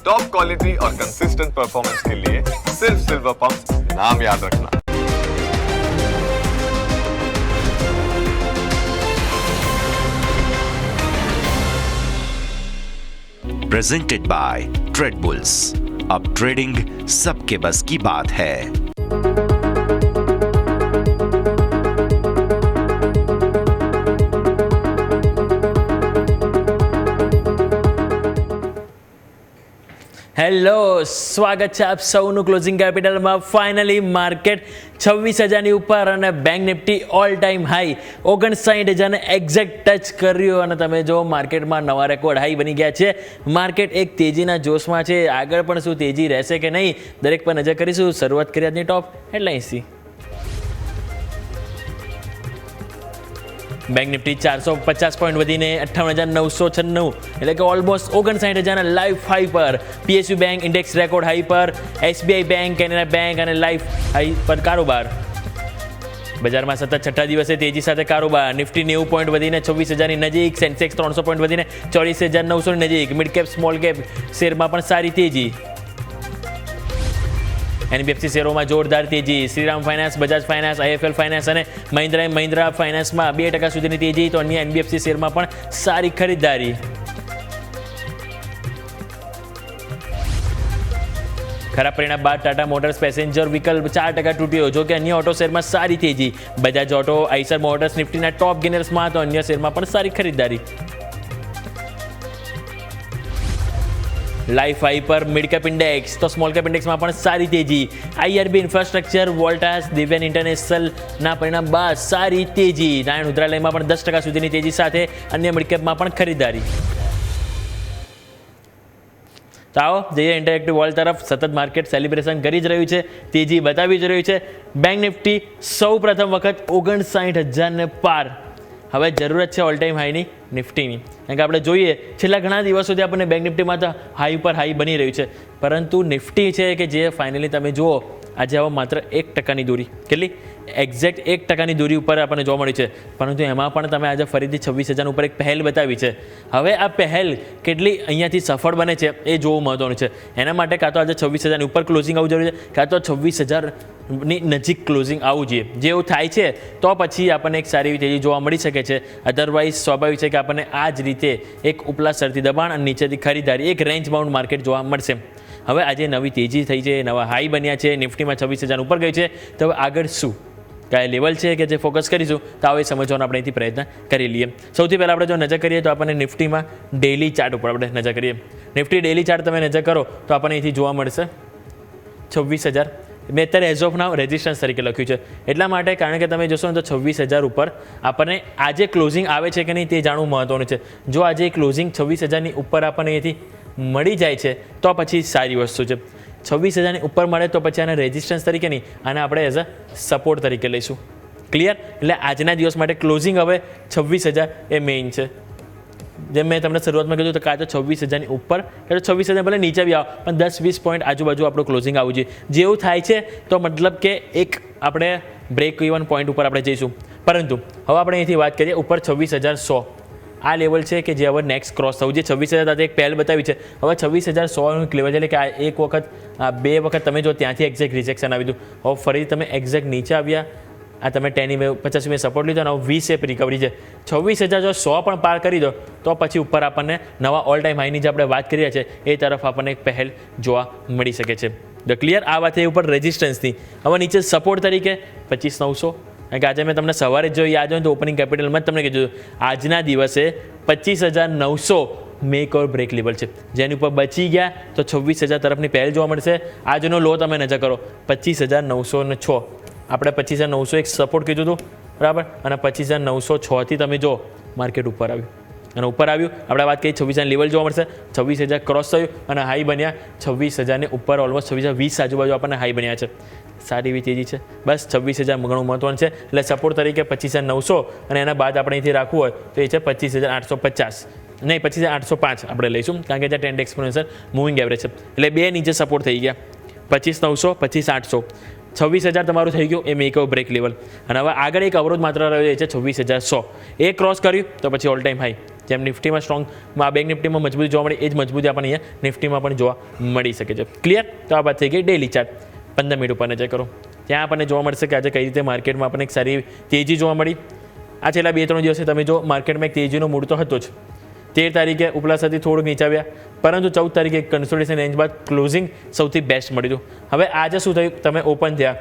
Top quality और consistent performance के लिए सिर्फ सिल्वर पंप नाम याद रखना। Presented by trade bulls. अब ट्रेडिंग सबके बस की बात है। હેલો, સ્વાગત છે આપ સૌનું ક્લોઝિંગ કેપિટલમાં. ફાઇનલી માર્કેટ 26,000ની ઉપર અને bank Nifty all time high 59,000ને એક્ઝેક્ટ ટચ કર્યું અને તમે જો માર્કેટમાં નવા રેકોર્ડ હાઈ બની ગયા છે. માર્કેટ એક તેજીના જોશમાં છે. આગળ પણ શું તેજી રહેશે કે નહીં, દરેક પર નજર કરીશું. શરૂઆત કરી આજની ટોપ હેડલાઇન્સથી. બેંક નિફ્ટી 450 પોઈન્ટ વધીને 58,996 એટલે કે ઓલમોસ્ટ 59,000ના લાઈવ હાઈ પર. PSU bank index record high પર. એસબીઆઈ બેંક, કેનેરા બેંક અને લાઈવ હાઈ પર કારોબાર. બજારમાં સતત છઠ્ઠા દિવસે તેજી સાથે કારોબાર. નિફ્ટી 90 પોઈન્ટ વધીને 26,000ની નજીક. સેન્સેક્સ 300 પોઈન્ટ વધીને 24,900ની નજીક. મિડ કેપ સ્મોલ કેપ શેરમાં પણ સારી તેજી. એનબીએફસી શેરોમાં જોરદાર તેજી. Shriram finance, Bajaj finance, IFL finance અને મહિન્દ્રા ફાઇનાન્સમાં 2% સુધીની તેજી. તો અન્ય એનબીએફસી શેરમાં પણ સારી ખરીદદારી. ખરાબ પરિણામ બાદ ટાટા મોટર્સ પેસેન્જર વ્હીકલ 4% તૂટ્યો. જો કે અન્ય ઓટો શેરમાં સારી તેજી. બજાજ ઓટો, આઈસર મોટર્સ નિફ્ટીના ટોપ ગેનર્સમાં, તો અન્ય શેરમાં પણ સારી ખરીદદારી. લાઈફ હાઈ પર મિડ કેપ ઇન્ડેક્સ, તો સ્મોલ કેપ ઇન્ડેક્સમાં પણ સારી તેજી. આઈઆરબી ઇન્ફ્રાસ્ટ્રક્ચર, વોલ્ટાસ, દિવ્યાન ઇન્ટરનેશનલના પરિણામ બાદ સારી તેજી. નારાયણ રુદ્રાલયમાં પણ 10% સુધીની તેજી સાથે અન્ય મિડ કેપમાં પણ ખરીદારી. તો આવો જઈએ ઇન્ટરેક્ટિવ વર્લ્ડ તરફ. સતત માર્કેટ સેલિબ્રેશન કરી જ રહ્યું છે, તેજી બતાવી જ રહ્યું છે. બેંક નિફ્ટી સૌ પ્રથમ વખત 59,000ને પાર. હવે જરૂરત છે ઓલ ટાઈમ હાઈની નિફ્ટીની. કારણ કે આપણે જોઈએ છેલ્લા ઘણા દિવસોથી આપણને બેંક નિફ્ટીમાં તો હાઈ પર હાઈ બની રહ્યું છે, પરંતુ નિફ્ટી છે કે જે ફાઇનલી તમે જુઓ આજે હવે માત્ર 1%ની દૂરી, કેટલી એક્ઝેક્ટ 1%ની દૂરી ઉપર આપણને જોવા મળી છે. પરંતુ એમાં પણ તમે આજે ફરીથી 26,000 ઉપર એક પહેલ બતાવી છે. હવે આ પહેલ કેટલી અહીંયાથી સફળ બને છે એ જોવું મહત્વનું છે. એના માટે કાં તો આજે 26,000ની ઉપર ક્લોઝિંગ આવવું જરૂરી છે, કાં તો 26,000ની નજીક ક્લોઝિંગ આવવું જોઈએ. જે એવું થાય છે તો પછી આપણને એક સારી એવી તેજી જોવા મળી શકે છે. અધરવાઇઝ સ્વાભાવિક છે કે આપણને આ જ રીતે એક ઉપલા સ્તરથી દબાણ અને નીચેથી ખરીદારી, એક રેન્જ બાઉન્ડ માર્કેટ જોવા મળશે. હવે આજે નવી તેજી થઈ છે, નવા હાઈ બન્યા છે, નિફ્ટીમાં 26,000 ઉપર ગઈ છે. તો હવે આગળ શું કયા લેવલ છે કે જે ફોકસ કરીશું, તો આવો એ સમજવાનો આપણે અહીંથી પ્રયત્ન કરી લઈએ. સૌથી પહેલાં આપણે જો નજર કરીએ તો આપણને નિફ્ટીમાં ડેલી ચાર્ટ ઉપર આપણે નજર કરીએ. નિફ્ટી ડેલી ચાર્ટ તમે નજર કરો તો આપણને અહીંથી જોવા મળશે 26,000. મેં અત્યારે એઝ ઓફ નાવ રેઝિસ્ટન્સ તરીકે લખ્યું છે એટલા માટે, કારણ કે તમે જોશો ને તો 26,000 ઉપર આપણને આજે ક્લોઝિંગ આવે છે કે નહીં તે જાણવું મહત્વનું છે. જો આજે ક્લોઝિંગ 26,000ની ઉપર આપણને અહીંથી મળી જાય છે તો પછી સારી વસ્તુ છે. 26,000ની ઉપર મળે તો પછી આને રેઝિસ્ટન્સ તરીકે નહીં, આને આપણે એઝ અ સપોર્ટ તરીકે લઈશું. ક્લિયર? એટલે આજના દિવસ માટે ક્લોઝિંગ હવે 26,000 એ મેઇન છે. જેમ મેં તમને શરૂઆતમાં કીધું તો કાં તો 26,000ની ઉપર કાં તો 26,000 ભલે નીચે બી આવો, પણ 10-20 પોઈન્ટ આજુબાજુ આપણું ક્લોઝિંગ આવવું જોઈએ. જેવું થાય છે તો મતલબ કે એક આપણે બ્રેક ઇવન પોઈન્ટ ઉપર આપણે જઈશું. પરંતુ હવે આપણે અહીંથી વાત કરીએ ઉપર 26,100 આ લેવલ છે કે જે હવે નેક્સ્ટ ક્રોસ થવું છે. 26,000 સાથે એક પહેલ બતાવી છે. હવે 26,100નું લેવલ છે એટલે કે આ એક વખત, આ બે વખત તમે જો ત્યાંથી એક્ઝેક્ટ રિજેક્શન આવી હતું. હવે ફરી તમે એક્ઝેક્ટ નીચે આવ્યા, આ તમે 10-50 સપોર્ટ લીધો અને 20 એપ રિકવરી છે. 26,100 પણ પાર કરી દો તો પછી ઉપર આપણને નવા ઓલ ટાઈમ હાઈની જે આપણે વાત કરી રહ્યા છે એ તરફ આપણને એક પહેલ જોવા મળી શકે છે. The clear? આ વાત એ ઉપર રેઝિસ્ટન્સની. હવે નીચે સપોર્ટ તરીકે 25,900. કારણ કે આજે મેં તમને સવારે જ જો યાદ હોય તો ઓપનિંગ કેપિટલમાં જ તમને કીધું આજના દિવસે 25,900 મેક ઓર બ્રેક લેવલ છે. જેની ઉપર બચી ગયા તો 26,000 તરફની પહેલ જોવા મળશે. આજનો લો તમે નજર કરો 25,906. આપણે 25,900 એક સપોર્ટ કીધું હતું, બરાબર, અને 25,906થી તમે જો માર્કેટ ઉપર આવ્યું અને ઉપર આવ્યું. આપણે વાત કરીએ 26,000 લેવલ જોવા મળશે. 26,000 ક્રોસ થયું અને હાઈ બન્યા 26,000ની ઉપર, ઓલમોસ્ટ 26,020 આજુબાજુ આપણને હાઈ બન્યા છે. સારી એવી તેજી છે. બસ 26,000 ઘણું મહત્વનું છે. એટલે સપોર્ટ તરીકે 25,900 અને એના બાદ આપણે અહીંથી રાખવું હોય તો એ છે 25,850. નહીં, 25,805 આપણે લઈશું, કારણ કે ત્યાં ટ્રેન્ડ એક્સપોનેન્શિયલ મૂવિંગ એવરેજ છે. એટલે બે નીચે સપોર્ટ થઈ ગયા 25,900, 25,800. 26,000 તમારું થઈ ગયું એ મેક ઓર બ્રેક લેવલ. અને હવે આગળ એક અવરોધ માત્ર રહ્યો એ છે 26,100. એ ક્રોસ કર્યું તો પછી ઓલ ટાઈમ હાઈ જેમ નિફ્ટીમાં સ્ટ્રોંગમાં બેંક નિફ્ટીમાં મજબૂતી જોવા મળે એ જ મજબૂતી આપણને અહીંયા નિફ્ટીમાં પણ જોવા મળી શકે છે. ક્લિયર? તો આ વાત થઈ ગઈ ડેલી ચાર્ટ. 15 મિનિટ ઉપર નજર કરો. ત્યાં આપણને જોવા મળશે કે આજે કઈ રીતે માર્કેટમાં આપણને એક સારી તેજી જોવા મળી. આ છેલ્લા 2-3 દિવસે તમે જો માર્કેટમાં એક તેજીનો મૂડ તો હતો જ. 13 તારીખે ઉપલા સાથે થોડુંક નીચે આવ્યા, પરંતુ 14 તારીખે કન્સોલિડેશન રેન્જ બાદ ક્લોઝિંગ સૌથી બેસ્ટ મળ્યું હતું. હવે આજે શું થયું, તમે ઓપન થયા,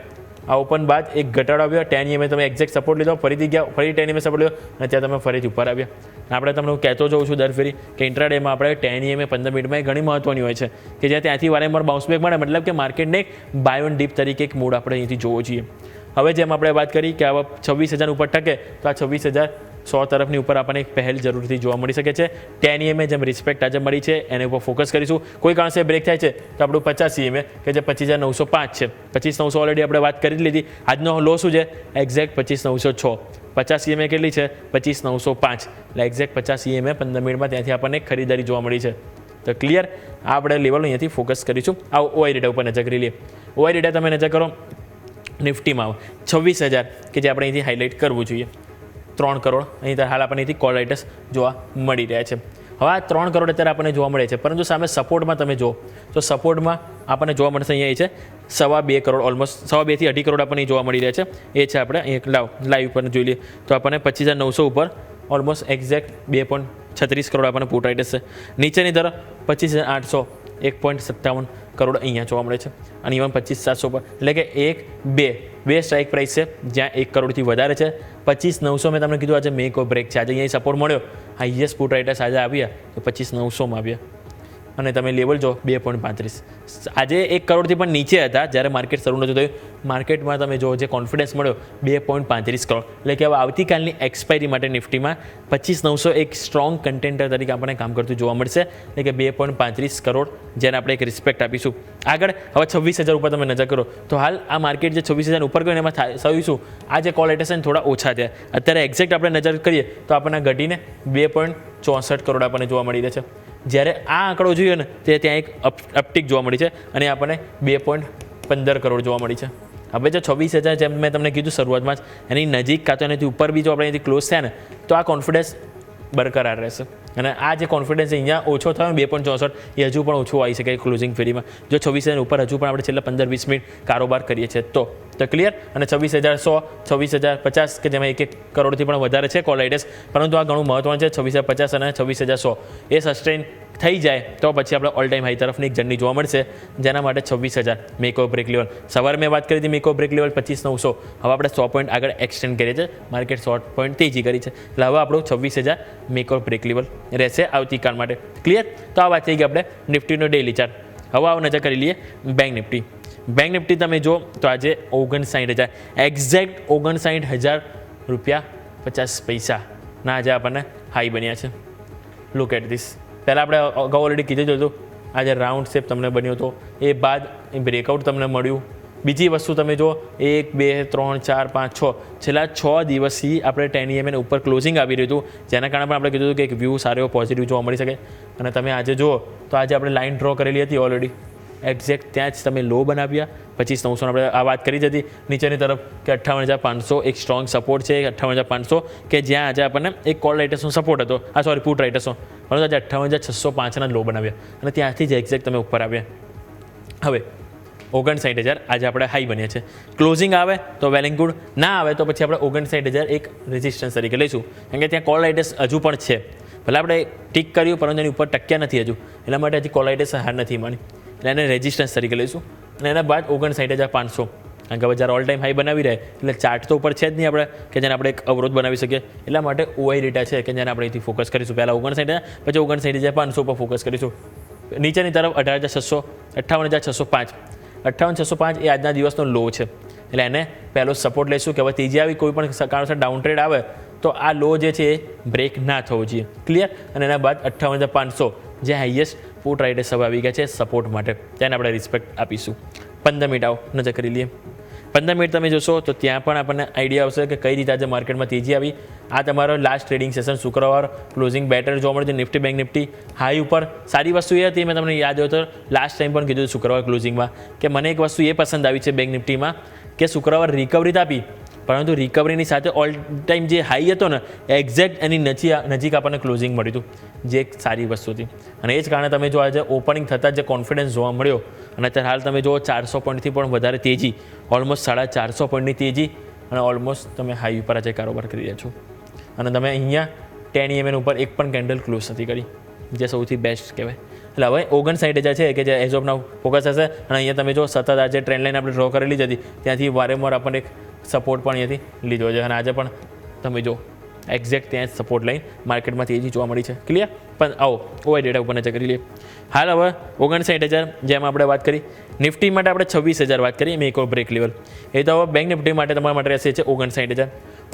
આ ઓપન બાદ એક ઘટાડો આવ્યો, 10 EMA તમે એક્ઝેક્ટ સપોર્ટ લીધો, ફરીથી ગયા, ફરી 10 EMA સપોર્ટ લીધો અને ત્યાં તમે ફરીથી ઉપર આવ્યા. આપણે તમને હું કહેતો જાઉં છું દર ફેરી કે ઇન્ટ્રાડેમાં આપણે 10 EMA 15 મિનિટમાં એ ઘણી મહત્વની હોય છે કે જ્યાં ત્યાંથી વારંવાર બાઉન્સ બેક મળે, મતલબ કે માર્કેટને એક બાય ઓન ડીપ તરીકે એક મૂડ આપણે અહીંથી જોવો જોઈએ. હવે જેમ આપણે વાત કરી કે આવા 26,000 ઉપર ટકે તો આ 26,100 તરફની ઉપર આપણને એક પહેલ જરૂરથી જોવા મળી શકે છે. 10 EMA જેમ રિસ્પેક્ટ આજે મળી છે એના ઉપર ફોકસ કરીશું. કોઈ કારણસે બ્રેક થાય છે તો આપણું 50 EMA કે જે 25,905 છે, 25,900 ઓલરેડી આપણે વાત કરી લીધી. આજનો લો શું છે, એક્ઝેક્ટ 25,906. 50 EMA કેટલી છે, 25,905. એટલે એક્ઝેક્ટ 50 EMA 15 મિનિટમાં ત્યાંથી આપણને ખરીદારી જોવા મળી છે. તો ક્લિયર? આ આપણે લેવલ અહીંયાથી ફોકસ કરીશું. આ OI ડેટા ઉપર નજર કરી લઈએ. OI ડેટા તમે નજર કરો નિફ્ટીમાં 26,000 કે જે આપણે અહીંથી હાઇલાઇટ કરવું જોઈએ. 3 કરોડ અહીં હાલ આપણને અહીંથી કોલ રાઇટર્સ જોવા મળી રહ્યા છે. હવે આ 3 કરોડ અત્યારે આપણને જોવા મળે છે, પરંતુ સામે સપોર્ટમાં તમે જુઓ તો સપોર્ટમાં આપણને જોવા મળશે અહીંયા એ છે 2.5 કરોડ, ઓલમોસ્ટ 2.5 થી 2.5 કરોડ આપણને જોવા મળી રહ્યા છે. એ છે આપણે અહીંયા લાઈવ પર જોઈ લઈએ તો આપણને 25,900 ઉપર ઓલમોસ્ટ એક્ઝેક્ટ 2.36 કરોડ આપણને પુટ રાઇટર્સ છે. નીચેની તરફ 25,800 1.57 કરોડ અહીંયા જોવા મળે છે અને ઇવન 25,700 પર, એટલે કે 2 સ્ટ્રાઇક પ્રાઇસ છે જ્યાં 1 કરોડથી વધારે છે. 25,900 મેં તમને કીધું આજે મેક ઓર બ્રેક છે. આજે અહીંયા સપોર્ટ મળ્યો, હાઈએસ્ટ પુટ રાઇટર્સ આજે આવ્યા તો 25,900માં આવ્યા અને તમે લેવલ જો 2.35. આજે 1 કરોડથી પણ નીચે હતા જ્યારે માર્કેટ શરૂ નહોતું થયું. માર્કેટમાં તમે જો જે કોન્ફિડન્સ મળ્યો 2.35 કરોડ, એટલે કે હવે આવતીકાલની એક્સપાયરી માટે નિફ્ટીમાં 25,900 એક સ્ટ્રોંગ કન્ટેન્ટર તરીકે આપણને કામ કરતું જોવા મળશે, એટલે કે 2.35 કરોડ જેને આપણે એક રિસ્પેક્ટ આપીશું. આગળ હવે 26,000 ઉપર તમે નજર કરો તો હાલ આ માર્કેટ જે 26,000 ઉપર ગયું એમાં થયું શું, આ જે કોલ રાઇટર્સ થોડા ઓછા થયા. અત્યારે એક્ઝેક્ટ આપણે નજર કરીએ તો આપણને ઘટીને 2.64 કરોડ આપણને જોવા મળી રહે છે. જ્યારે આ આંકડો જોઈએ ને તે ત્યાં એક અપટિક જોવા મળી છે અને આપણને 2.15 કરોડ જોવા મળી છે. હવે જો 26,000 જેમ મેં તમને કીધું શરૂઆતમાં જ એની નજીક કાં તો એનાથી ઉપર બી જો આપણે અહીંથી ક્લોઝ થયા ને તો આ કોન્ફિડન્સ બરકરાર રહેશે અને આ જે કોન્ફિડન્સ અહીંયા ઓછો થયો 2.64 એ હજુ પણ ઓછું આવી શકે ક્લોઝિંગ ફેરીમાં. જો 26,000 ઉપર હજુ પણ આપણે છેલ્લા 15-20 મિનિટ કારોબાર કરીએ છીએ તો ક્લિયર. અને 26,100 26,050 કે જેમાં 1 કરોડથી પણ વધારે છે કોલ રાઇટર્સ, પરંતુ આ ઘણું મહત્વનું છે. 26,050 અને 26,100 એ સસ્ટેન થઈ જાય તો પછી આપણે ઓલ ટાઈમ હાઈ તરફની એક જર્ની જોવા મળશે, જેના માટે 26,000 મેક ઓર બ્રેક લેવલ. સવારે મેં વાત કરી હતી મેક ઓર બ્રેક લેવલ 25,900, હવે આપણે 100 પોઈન્ટ આગળ એક્સટેન્ડ કરીએ છીએ, માર્કેટ 100 પોઈન્ટ તેજી કરી છે, એટલે હવે આપણું 26,000 મેક ઓર બ્રેક લેવલ રહેશે આવતીકાલ માટે. ક્લિયર? તો આ વાત થઈ ગઈ આપણે નિફ્ટીનો ડેલી ચાર્ટ. હવે આવો નજર કરી લઈએ બેંક નિફ્ટી. બેંક નિફ્ટી તમે જો તો આજે 59,000 એક્ઝેક્ટ 59,000 રૂપિયા 50 પૈસાના આજે આપણને હાઈ બન્યા છે. Look at this. પહેલાં આપણે અગાઉ ઓલરેડી કીધું હતું આજે રાઉન્ડ શેપ તમને બન્યો હતો, એ બાદ બ્રેકઆઉટ તમને મળ્યું. બીજી વસ્તુ તમે જો 1 2 3 4 5 6 છેલ્લા 6 દિવસથી આપણે 10 EMA ઉપર ક્લોઝિંગ આવી રહ્યું હતું, જેના કારણે પણ આપણે કીધું હતું કે એક વ્યૂ સારો પોઝિટિવ જોવા મળી શકે. અને તમે આજે જુઓ તો આજે આપણે લાઇન ડ્રો કરેલી હતી ઓલરેડી, એક્ઝેક્ટ ત્યાં જ તમે લો બનાવ્યા 25,900 આપણે આ વાત કરી જ હતી. નીચેની તરફ કે 58,500 એક સ્ટ્રોંગ સપોર્ટ છે, 58,500 કે જ્યાં આજે આપણને એક કોલ રાઇટર્સનો સપોર્ટ હતો, પુટ રાઇટર્સનો, પરંતુ આજે 58,605ના લો બનાવ્યા અને ત્યાંથી જ એક્ઝેક્ટ તમે ઉપર આવ્યા. હવે 59,000 આજે આપણે હાઈ બન્યા છે. ક્લોઝિંગ આવે તો વેલ એન્ડ ગુડ, ના આવે તો પછી આપણે 59,000 એક રેઝિસ્ટન્સ તરીકે લઈશું, કારણ કે ત્યાં કોલ રાઇટર્સ હજુ પણ છે. ભલે આપણે ટીક કર્યું પરંતુ એની ઉપર ટક્યા નથી હજુ, એટલા માટે હજી કોલ રાઇટર્સ હાર નથી માની, એટલે એને રેઝિસ્ટન્સ તરીકે લઈશું. અને એના બાદ 59,500, કારણ કે હવે જ્યારે ઓલ ટાઈમ હાઈ બનાવી રહે એટલે ચાર્ટ તો ઉપર છે જ નહીં આપણે કે જેને આપણે એક અવરોધ બનાવી શકીએ, એટલા માટે OI ડેટા છે કે જેને આપણે અહીંથી ફોકસ કરીશું. પહેલાં 59,000 પછી 59,500 પર ફોકસ કરીશું. નીચેની તરફ 18,600 58,605 58,605 એ આજના દિવસનો લો છે, એટલે એને પહેલો સપોર્ટ લઈશું કે હવે તેજી આવી કોઈ પણ કારણસર ડાઉન ટ્રેડ આવે તો આ લો જે છે એ બ્રેક ના થવો જોઈએ. ક્લિયર? અને એના બાદ 58,500 જે હાઈએસ્ટ પુટ રાઇટર્સ હવે આવી ગયા છે સપોર્ટ માટે, તેને આપણે રિસ્પેક્ટ આપીશું. 15 મિનિટ આવો નજર કરી લઈએ. 15 મિનિટ તમે જોશો તો ત્યાં પણ આપણને આઈડિયા આવશે કે કઈ રીતે આજે માર્કેટમાં તેજી આવી. આ તમારો લાસ્ટ ટ્રેડિંગ સેશન શુક્રવાર ક્લોઝિંગ બેટર જોવા મળે છે. નિફ્ટી બેંક નિફ્ટી હાઈ ઉપર. સારી વસ્તુ એ હતી, મેં તમને યાદ હોય તો લાસ્ટ ટાઈમ પણ કીધું શુક્રવાર ક્લોઝિંગમાં કે મને એક વસ્તુ એ પસંદ આવી છે બેંક નિફ્ટીમાં કે શુક્રવાર રિકવરી આપી પરંતુ રિકવરીની સાથે ઓલ ટાઈમ જે હાઈ હતો ને એક્ઝેક્ટ એની નજીક આપણને ક્લોઝિંગ મળ્યું હતું, જે એક સારી વસ્તુ હતી. અને એ જ કારણે તમે જો આજે ઓપનિંગ થતાં જે કોન્ફિડન્સ જોવા મળ્યો અને અત્યારે હાલ તમે જુઓ 400 પોઈન્ટથી પણ વધારે તેજી, ઓલમોસ્ટ 450 પોઈન્ટની તેજી અને ઓલમોસ્ટ તમે હાઈ ઉપર આજે કારોબાર કરી રહ્યા છો. અને તમે અહીંયા 10 EMA ઉપર એક પણ કેન્ડલ ક્લોઝ નથી કરી, જે સૌથી બેસ્ટ કહેવાય. એટલે હવે 59,000 છે કે જે એઝ ઓફ નાઉ ફોકસ હશે. અને અહીંયા તમે જો સતત આજે ટ્રેન્ડ લાઈન આપણે ડ્રો કરેલી જ હતી, ત્યાંથી વારંવાર આપણને એક સપોર્ટ પણ અહીંયાથી લીધો છે અને આજે પણ તમે જો એક્ઝેક્ટ ત્યાં જ સપોર્ટ લાઈન માર્કેટમાં તેજી જોવા મળી છે. ક્લિયર? પણ આવો ઓવાય ડેટા ઉપર નજર કરી લઈએ. હાલ હવે 59,000 જેમ આપણે વાત કરી, નિફ્ટી માટે આપણે 26,000 વાત કરીએ, મેક ઓર બ્રેક લેવલ. એ તો હવે બેંક નિફ્ટી માટે તમારા માટે રહેશે છે 59,000.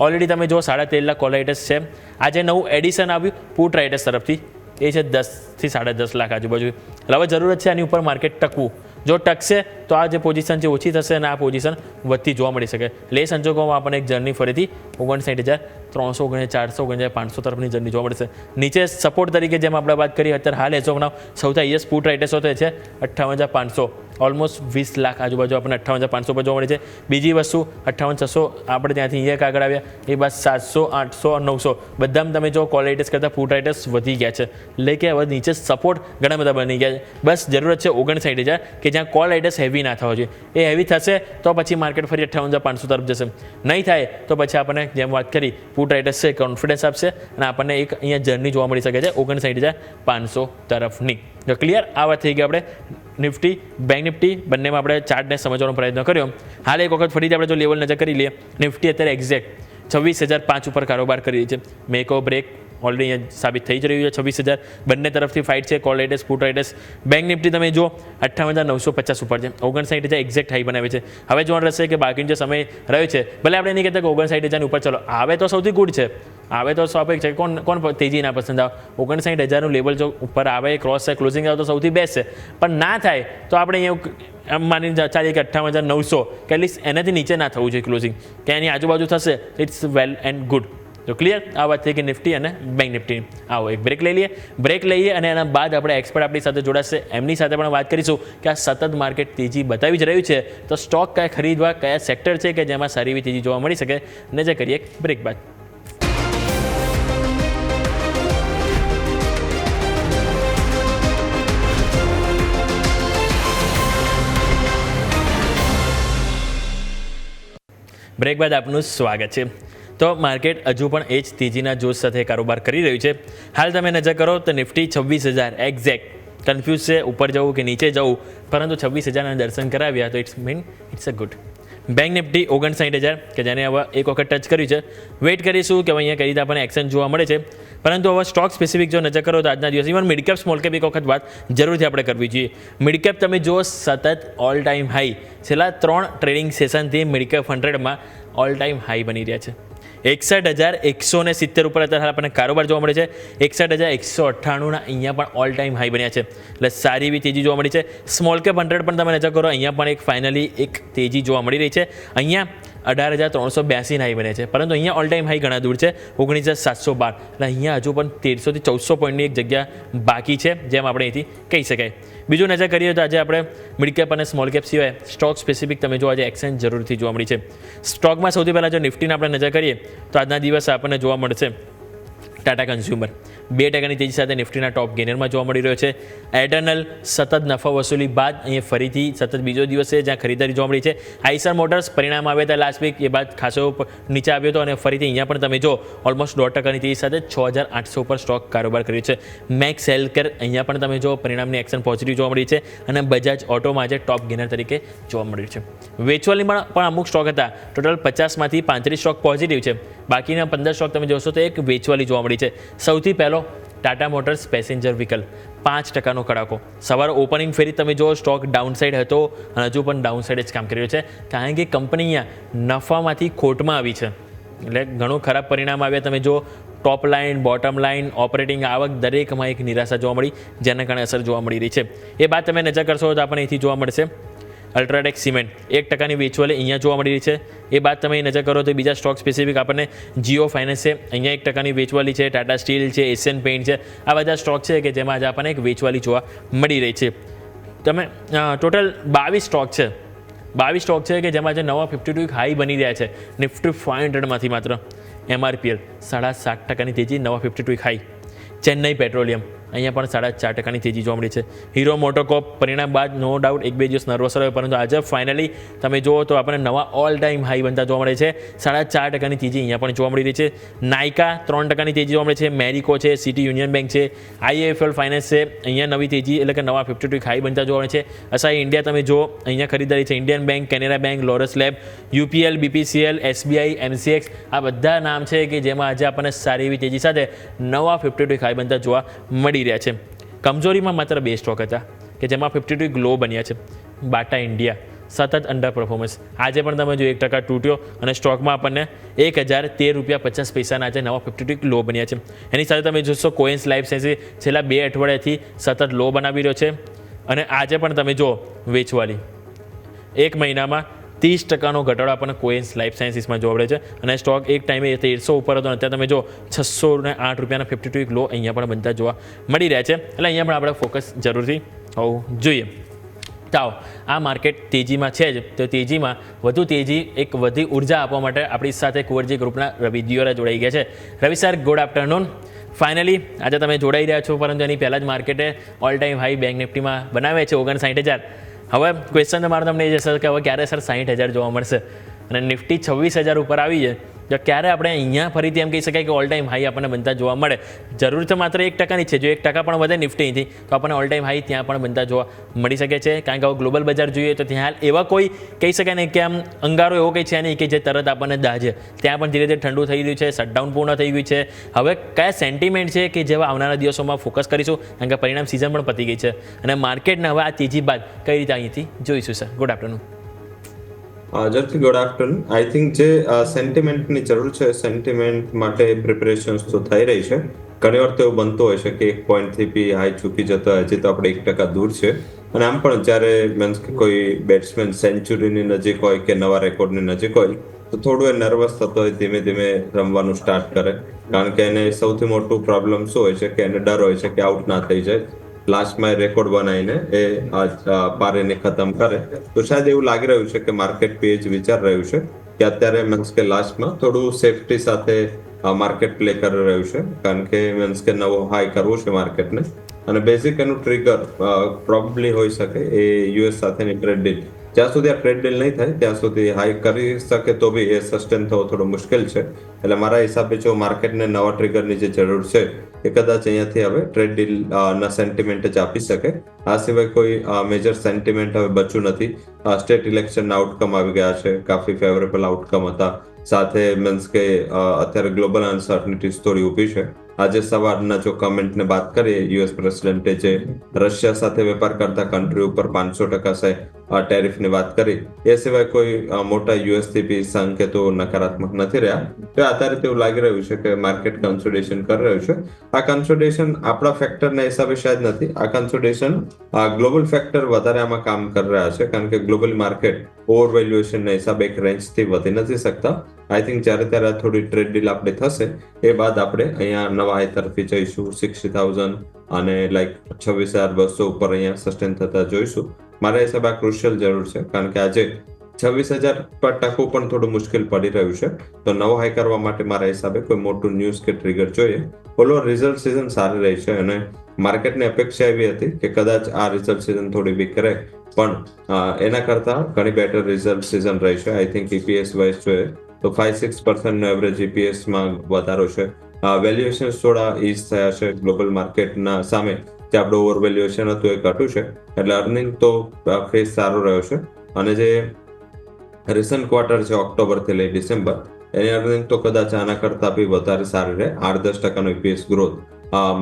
ઓલરેડી તમે જો 13.5 લાખ કોલ રાઇટર્સ છે. આજે નવું એડિશન આવ્યું પુટ રાઇટર્સ તરફથી, એ છે 10 થી 10.5 લાખ આજુબાજુ. એટલે હવે જરૂરત છે આની ઉપર માર્કેટ ટકવું. જો ટકશે તો આ જે પોઝિશન છે ઓછી થશે અને આ પોઝિશન વધતી જોવા મળી શકે. એટલે એ સંજોગોમાં આપણને એક જર્ની ફરીથી 59,000, 300, 400, 500 તરફની જર્ની જોવા મળશે. નીચે સપોર્ટ તરીકે જેમ આપણે વાત કરી અત્યારે હાલ એઝ ઓફ નાઉ સૌથી હાઈએસ્ટ પુટ રાઇટર્સ હોતે છે 58,500, ઓલમોસ્ટ 20 લાખ આજુબાજુ આપણને 58,500 પર જોવા મળે છે. બીજી વસ્તુ 58,600 આપણે ત્યાંથી અહીંયા આગળ આવ્યા, એ બાદ 700, 800, 900 બધામાં તમે જો કોલ રાઇટર્સ કરતાં પુટ રાઇટર્સ વધી ગયા છે. એટલે કે હવે નીચે સપોર્ટ ઘણા બધા બની ગયા છે. બસ જરૂરત છે 59,000 કે જ્યાં કોલ રાઇટર્સ હેવી ના થવા જોઈએ. એ હેવી થશે તો પછી માર્કેટ ફરી 58,500 તરફ જશે. નહીં થાય તો પછી આપણને જેમ વાત કરી પુટ રાઇટર્સ છે કોન્ફિડન્સ આપશે અને આપણને એક અહીંયા જર્ની જોવા મળી શકે છે 59,500 તરફની. તો ક્લિયર? આ વાત થઈ ગઈ આપણે નિફ્ટી બેંક નિફ્ટી બંનેમાં આપણે ચાર્ટને સમજવાનો પ્રયત્ન કર્યો. હાલ એક વખત ફરીથી આપણે જો લેવલ નજર કરી લઈએ, નિફ્ટી અત્યારે એક્ઝેક્ટ 26,005 ઉપર કારોબાર કરી રહી છે. મેક ઓર બ્રેક ઓલરેડી અહીંયા સાબિત થઈ જ રહ્યું છે. 26,000 બંને તરફથી ફાઇટ છે, call writers put writers. Bank Nifty તમે જો 58,950 ઉપર છે, 59,000 એક્ઝેક્ટ હાઈ બનાવે છે. હવે જોવાનું રહેશે કે બાકીનો જે સમય રહ્યો છે, ભલે આપણે નહીં કહેતા કે 59,000 ઉપર ચલો આવે તો સૌથી ગુડ છે, આવે તો સ્વાભાવિક છે. કોણ તેજી ના પસંદ આવે? 59,000નું લેવલ જો ઉપર આવે, ક્રોસ થાય, ક્લોઝિંગ આવે તો સૌથી બેસ્ટ છે. પણ ના થાય તો આપણે અહીંયા એમ માનીને ચાલીએ કે 58,900 કે એટલીસ્ટ એનાથી નીચે ના થવું જોઈએ ક્લોઝિંગ, કે એની આજુબાજુ થશે ઇટ્સ વેલ એન્ડ ગુડ. તો ક્લિયર? આ વાત થઈ કે નિફ્ટી અને બેંક નિફ્ટી. આવો એક બ્રેક લઈ લઈએ અને એના બાદ આપણે એક્સપર્ટ આપણી સાથે જોડાશે, એમની સાથે પણ વાત કરીશું કે આ સતત માર્કેટ તેજી બતાવી જ રહ્યું છે, તો સ્ટોક કયા ખરીદવા, કયા સેક્ટર છે કે જેમાં સારી એવી તેજી જોવા મળી શકે. નજર કરીએ એક બ્રેક બાદ. બ્રેક બાદ આપનું સ્વાગત છે. તો માર્કેટ હજુ પણ એ જ તેજીના જોશ સાથે કારોબાર કરી રહ્યું છે. હાલ તમે નજર કરો તો નિફ્ટી 26,000 એક્ઝેક્ટ કન્ફ્યુઝ છે ઉપર જવું કે નીચે જવું, પરંતુ 26,000ના દર્શન કરાવ્યા તો it's a good. Bank Nifty 59,000 કે જેને હવે એક વખત ટચ કર્યું છે. વેઇટ કરીશું કે અહીંયા કઈ રીતે આપણને એક્શન જોવા મળે છે. પરંતુ હવે સ્ટોક સ્પેસિફિક જો નજર કરો તો આજના દિવસ even mid cap small cap એક વખત વાત જરૂરથી આપણે કરવી જોઈએ. મિડ કેપ તમે જો સતત ઓલ ટાઈમ હાઈ, છેલ્લા 3 ટ્રેડિંગ સેશનથી મિડ કેપ 100માં ઓલ ટાઈમ હાઈ બની રહ્યા છે. 61,170 ઉપર અત્યારે આપણને કારોબાર જોવા મળે છે. 61,198ના અહીંયા પણ ઓલ ટાઈમ હાઈ બન્યા છે. એટલે સારી એવી તેજી જોવા મળી છે. સ્મોલ કેપ 100 પણ તમે નજર કરો, અહીંયા પણ એક ફાઇનલી એક તેજી જોવા મળી રહી છે. અહીંયા 18,382 હાઈ બન્યા છે, પરંતુ અહીંયા ઓલ ટાઈમ હાઈ ઘણા દૂર છે 19,712. એટલે અહીંયા હજુ પણ 1300 થી 1400 પોઈન્ટની એક જગ્યા બાકી છે, જેમ આપણે અહીંથી કહી શકાય. બીજું નજર કરીએ તો આજે આપણે મિડ કેપ અને સ્મોલ કેપ સિવાય સ્ટોક સ્પેસિફિક તમે જો આજે એક્સચેન્જ જરૂરથી જોવા મળી છે. સ્ટોકમાં સૌથી પહેલાં જો નિફ્ટીને આપણે નજર કરીએ તો આજના દિવસે આપણને જોવા મળશે ટાટા કન્ઝ્યુમર 2% તેજી સાથે નિફ્ટીના ટોપ ગેનરમાં જોવા મળી રહ્યો છે. એટર્નલ સતત નફા વસૂલી બાદ અહીંયા ફરીથી સતત બીજો દિવસ છે જ્યાં ખરીદારી જોવા મળી છે. આઈસર મોટર્સ પરિણામ આવ્યા હતા લાસ્ટ વીક, એ બાદ ખાસો નીચે આવ્યો હતો અને ફરીથી અહીંયા પણ તમે જો ઓલમોસ્ટ 0.5% તેજી સાથે 6,800 ઉપર સ્ટોક કારોબાર કર્યો છે. મેક્સ હેલ્થકેર અહીંયા પણ તમે જો પરિણામની એક્શન પોઝિટિવ જોવા મળી છે અને બજાજ ઓટોમાં આજે ટોપ ગેનર તરીકે જોવા મળ્યું છે. વેચવાલીમાં પણ અમુક સ્ટોક હતા, ટોટલ 50માંથી 35 સ્ટોક પોઝિટિવ છે, બાકીના 15 સ્ટોક તમે જોશો તો એક વેચવાલી જોવા મળી છે. સૌથી પહેલો ટાટા મોટર્સ પેસેન્જર વ્હીકલ 5%નો કડાકો. સવારે ઓપનિંગ ફેરી તમે જો સ્ટોક ડાઉનસાઇડ હતો અને હજુ પણ ડાઉનસાઇડ જ કામ કરી રહ્યો છે, કારણ કે કંપની અહીંયા નફામાંથી ખોટમાં આવી છે. એટલે ઘણું ખરાબ પરિણામ આવ્યા. તમે જો ટોપ લાઇન, બોટમ લાઇન, ઓપરેટિંગ આવક દરેકમાં એક નિરાશા જોવા મળી, જેના કારણે અસર જોવા મળી રહી છે. એ બાદ તમે નજર કરશો તો આપણને અહીંથી જોવા મળશે અલ્ટ્રાટેક સિમેન્ટ 1%ની વેચવાલી અહીંયા જોવા મળી રહી છે. એ બાદ તમે નજર કરો તો બીજા સ્ટોક સ્પેસિફિક આપણને જીઓ ફાઇનાન્સ છે, અહીંયા 1%ની વેચવાલી છે. ટાટા સ્ટીલ છે, એશિયન પેઇન્ટ છે, આ બધા સ્ટોક છે કે જેમાં આજે આપણને એક વેચવાલી જોવા મળી રહી છે. તમે ટોટલ 22 સ્ટોક છે 22 સ્ટોક છે કે જેમાં જે નવા 52 વીક હાઈ બની રહ્યા છે નિફ્ટી 500માંથી માત્ર MRPL 7.5% તેજી, નવા 52 વીક હાઈ. ચેન્નઈ પેટ્રોલિયમ અહીંયા પણ 4.5% તેજી જોવા મળી છે. હીરો મોટોકોપ પરિણામ બાદ નો ડાઉટ 1-2 દિવસ નર્વસ રહ્યો, પરંતુ આજે ફાઇનલી તમે જુઓ તો આપણને નવા ઓલ ટાઈમ હાઈ બનતા જોવા મળે છે. 4.5% તેજી અહીંયા પણ જોવા મળી રહી છે. નાયકા 3% તેજી જોવા મળે છે. મેરિકો છે, સિટી યુનિયન બેંક છે, IIFL ફાઇનાન્સ છે, અહીંયા નવી તેજી એટલે કે નવા 52 વીક હાઈ બનતા જોવા મળે છે. અસાઈ ઇન્ડિયા તમે જો અહીંયા ખરીદારી છે. Indian bank, Canara bank, Laurus lab, UPL, BPCL, SBI, MCX આ બધા નામ છે કે જેમાં આજે આપણને સારી એવી તેજી સાથે નવા 52 વીક હાઈ બનતા જોવા મળી રહ્યા છે. કમજોરીમાં માત્ર 2 સ્ટોક હતા કે જેમાં 52 વીક લો બન્યા છે. બાટા ઇન્ડિયા સતત અંડર પરફોર્મન્સ, આજે પણ તમે જો 1% તૂટ્યો અને સ્ટોકમાં આપણને ₹1013.50 આજે નવા 52 વીક લો બન્યા છે. એની સાથે તમે જોશો કોઇન્સ લાઈફ સાયન્સીસ છેલ્લા 2 અઠવાડિયાથી સતત લો બનાવી રહ્યો છે અને આજે પણ તમે જો વેચવાલી 1 મહિનામાં 30% ઘટાડો આપણને કોઇન્સ લાઈફ સાયન્સીસમાં જોવા મળે છે અને સ્ટોક એક ટાઈમે 1300 ઉપર હતો અને અત્યારે તમે જો ₹608 52 વીક લો અહીંયા પણ બનતા જોવા મળી રહ્યા છે. એટલે અહીંયા પણ આપણે ફોકસ જરૂરથી હોવું જોઈએ. તો આ માર્કેટ તેજીમાં છે જ, તો તેજીમાં વધુ તેજી એક વધી ઉર્જા આપવા માટે આપણી સાથે કુંવરજી ગ્રુપના રવિ દિયોરા જોડાઈ ગયા છે. રવિ સર, ગુડ આફ્ટરનૂન. ફાઇનલી આજે તમે જોડાઈ રહ્યા છો, પરંતુ એની પહેલાં જ માર્કેટે ઓલ ટાઈમ હાઈ બેંક નિફ્ટીમાં બનાવે છે 59,000. હવે ક્વેશ્ચન તમારો તમને એ જશે કે હવે ક્યારે સર 60,000 જોવા મળશે અને નિફ્ટી 26,000 ઉપર આવી જાય તો ક્યારે આપણે અહીંયા ફરીથી એમ કહી શકાય કે ઓલ ટાઈમ હાઈ આપણને બનતા જોવા મળે? જરૂર તો માત્ર 1% જ છે. જો 1% પણ વધે નિફ્ટીથી તો આપણને ઓલ ટાઈમ હાઈ ત્યાં પણ બનતા જોવા મળી શકે છે. કારણ કે હવે ગ્લોબલ બજાર જોઈએ તો ત્યાં હાલ એવા કોઈ કહી શકાય ને કે આમ અંગારો એવો કંઈ છે નહીં કે જે તરત આપણને દાજે. ત્યાં પણ ધીરે ધીરે ઠંડુ થઈ રહ્યું છે, શટડાઉન પૂર્ણ થઈ ગયું છે. હવે કયા સેન્ટિમેન્ટ છે કે જેવા આવનારા દિવસોમાં ફોકસ કરીશું, કારણ કે પરિણામ સિઝન પણ પતી ગઈ છે અને માર્કેટને હવે આ તેજી બાદ કઈ રીતે અહીંથી જોઈશું? Sir, good afternoon. જર્થી ગુડ આફ્ટરનૂન. આઈ થિંક જે સેન્ટિમેન્ટની જરૂર છે, સેન્ટિમેન્ટ માટે પ્રિપરેશન્સ તો થઈ રહી છે. ઘણી વાર તો એવું બનતું હોય છે કે 1 પોઈન્ટથી બી હાઈ ચૂકી જતો હોય, હજી તો આપણે 1% દૂર છે. અને આમ પણ જ્યારે મીન્સ કે કોઈ બેટ્સમેન સેન્ચુરીની નજીક હોય કે નવા રેકોર્ડની નજીક હોય તો થોડું એ નર્વસ થતો હોય, ધીમે ધીમે રમવાનું સ્ટાર્ટ કરે. કારણ કે એને સૌથી મોટું પ્રોબ્લેમ શું હોય છે કે એને ડર હોય છે કે આઉટ ના થઈ જાય. લાસ્ટમાં રેકોર્ડ બનાવીને એ પારીને ખતમ કરે. તો શાયદ એવું લાગી રહ્યું છે કે માર્કેટ બી જ વિચાર રહ્યું છે કે અત્યારે મીન્સ કે લાસ્ટમાં થોડું સેફટી સાથે માર્કેટ પ્લે કરી રહ્યું છે, કારણ કે મીન્સ કે નવો હાઈ કરવો છે માર્કેટને. અને બેઝિક એનું ટ્રિગર પ્રોબેબલી હોઈ શકે એ US સાથેની ટ્રેડ ડીલ. જ્યાં સુધી આ ટ્રેડ ડીલ નહીં થાય ત્યાં સુધી હાઈ કરી શકે તો બી એ સસ્ટેન થવો થોડો મુશ્કેલ છે. એટલે મારા હિસાબે જો માર્કેટને નવા ટ્રિગરની જે જરૂર છે એ કદાચ અહીંયાથી હવે ટ્રેડ ડીલ ના સેન્ટિમેન્ટ જ આપી શકે. આ સિવાય કોઈ મેજર સેન્ટિમેન્ટ હવે બચ્યું નથી. સ્ટેટ ઇલેક્શનના આઉટકમ આવી ગયા છે, કાફી ફેવરેબલ આઉટકમ હતા. સાથે મીન્સ કે અત્યારે ગ્લોબલ અનસર્ટનિટીઝ થોડી ઊભી છે. આજે સવારના જો કમેન્ટને વાત કરીએ, US પ્રેસિડેન્ટે જે રશિયા સાથે વેપાર કરતા કન્ટ્રી ઉપર 500% ટેરિફની વાત કરી, એ સિવાય કોઈ મોટા US થી બી સંકેતો નકારાત્મક નથી રહ્યા. તો આધારે એવું લાગી રહ્યું છે કે માર્કેટ કન્સોલિડેશન કરી રહ્યું છે. આ કન્સોલિડેશન આપણા ફેક્ટરના હિસાબે શાયદ નથી. આ કન્સોલિડેશન ગ્લોબલ ફેક્ટર વધારે આમાં કામ કરી રહ્યા છે, કારણ કે ગ્લોબલ માર્કેટ ઓવર વેલ્યુએશનના હિસાબે એક રેન્જથી વધી નથી શકતા. આઈ થિંક જ્યારે ત્યારે થોડી ટ્રેડ ડીલ આપણે થશે એ બાદ આપણે અહીંયા નવા હાઈ તરફી જઈશું. 60,000 અને લાઈક 26,200 ઉપર અહીંયા સસ્ટેન થતા જોઈશું. મારા હિસાબે આ ક્રુશિયલ જરૂર છે, કારણ કે આજે 26,000 પર ટકવું પણ થોડું મુશ્કેલ પડી રહ્યું છે. તો નવો હાઈ કરવા માટે મારા હિસાબે કોઈ મોટું ન્યૂઝ કે ટ્રિગર જોઈએ. ઓલો રિઝલ્ટ સિઝન સારી રહી છે અને માર્કેટની અપેક્ષા એવી હતી કે કદાચ આ રિઝલ્ટ સિઝન થોડી વીક રહે, પણ એના કરતા ઘણી બેટર રિઝલ્ટ સિઝન રહી છે. આઈ થિંક EPS વાઇઝ જોઈએ તો 5-6% નો એવરેજ EPSમાં વધારો છે. વેલ્યુએશન થોડા ઇઝ થયા છે ગ્લોબલ માર્કેટના સામે. જે આપણું ઓવર વેલ્યુએશન હતું એ ઘટ્યું છે, એટલે અર્નિંગ તો ફેસ સારો રહ્યો છે. અને જે રિસન્ટ ક્વાર્ટર છે ઓક્ટોબરથી લઈ ડિસેમ્બર, એની અર્નિંગ તો કદાચ આના કરતા બી વધારે સારી રહે. 8-10% EPS ગ્રોથ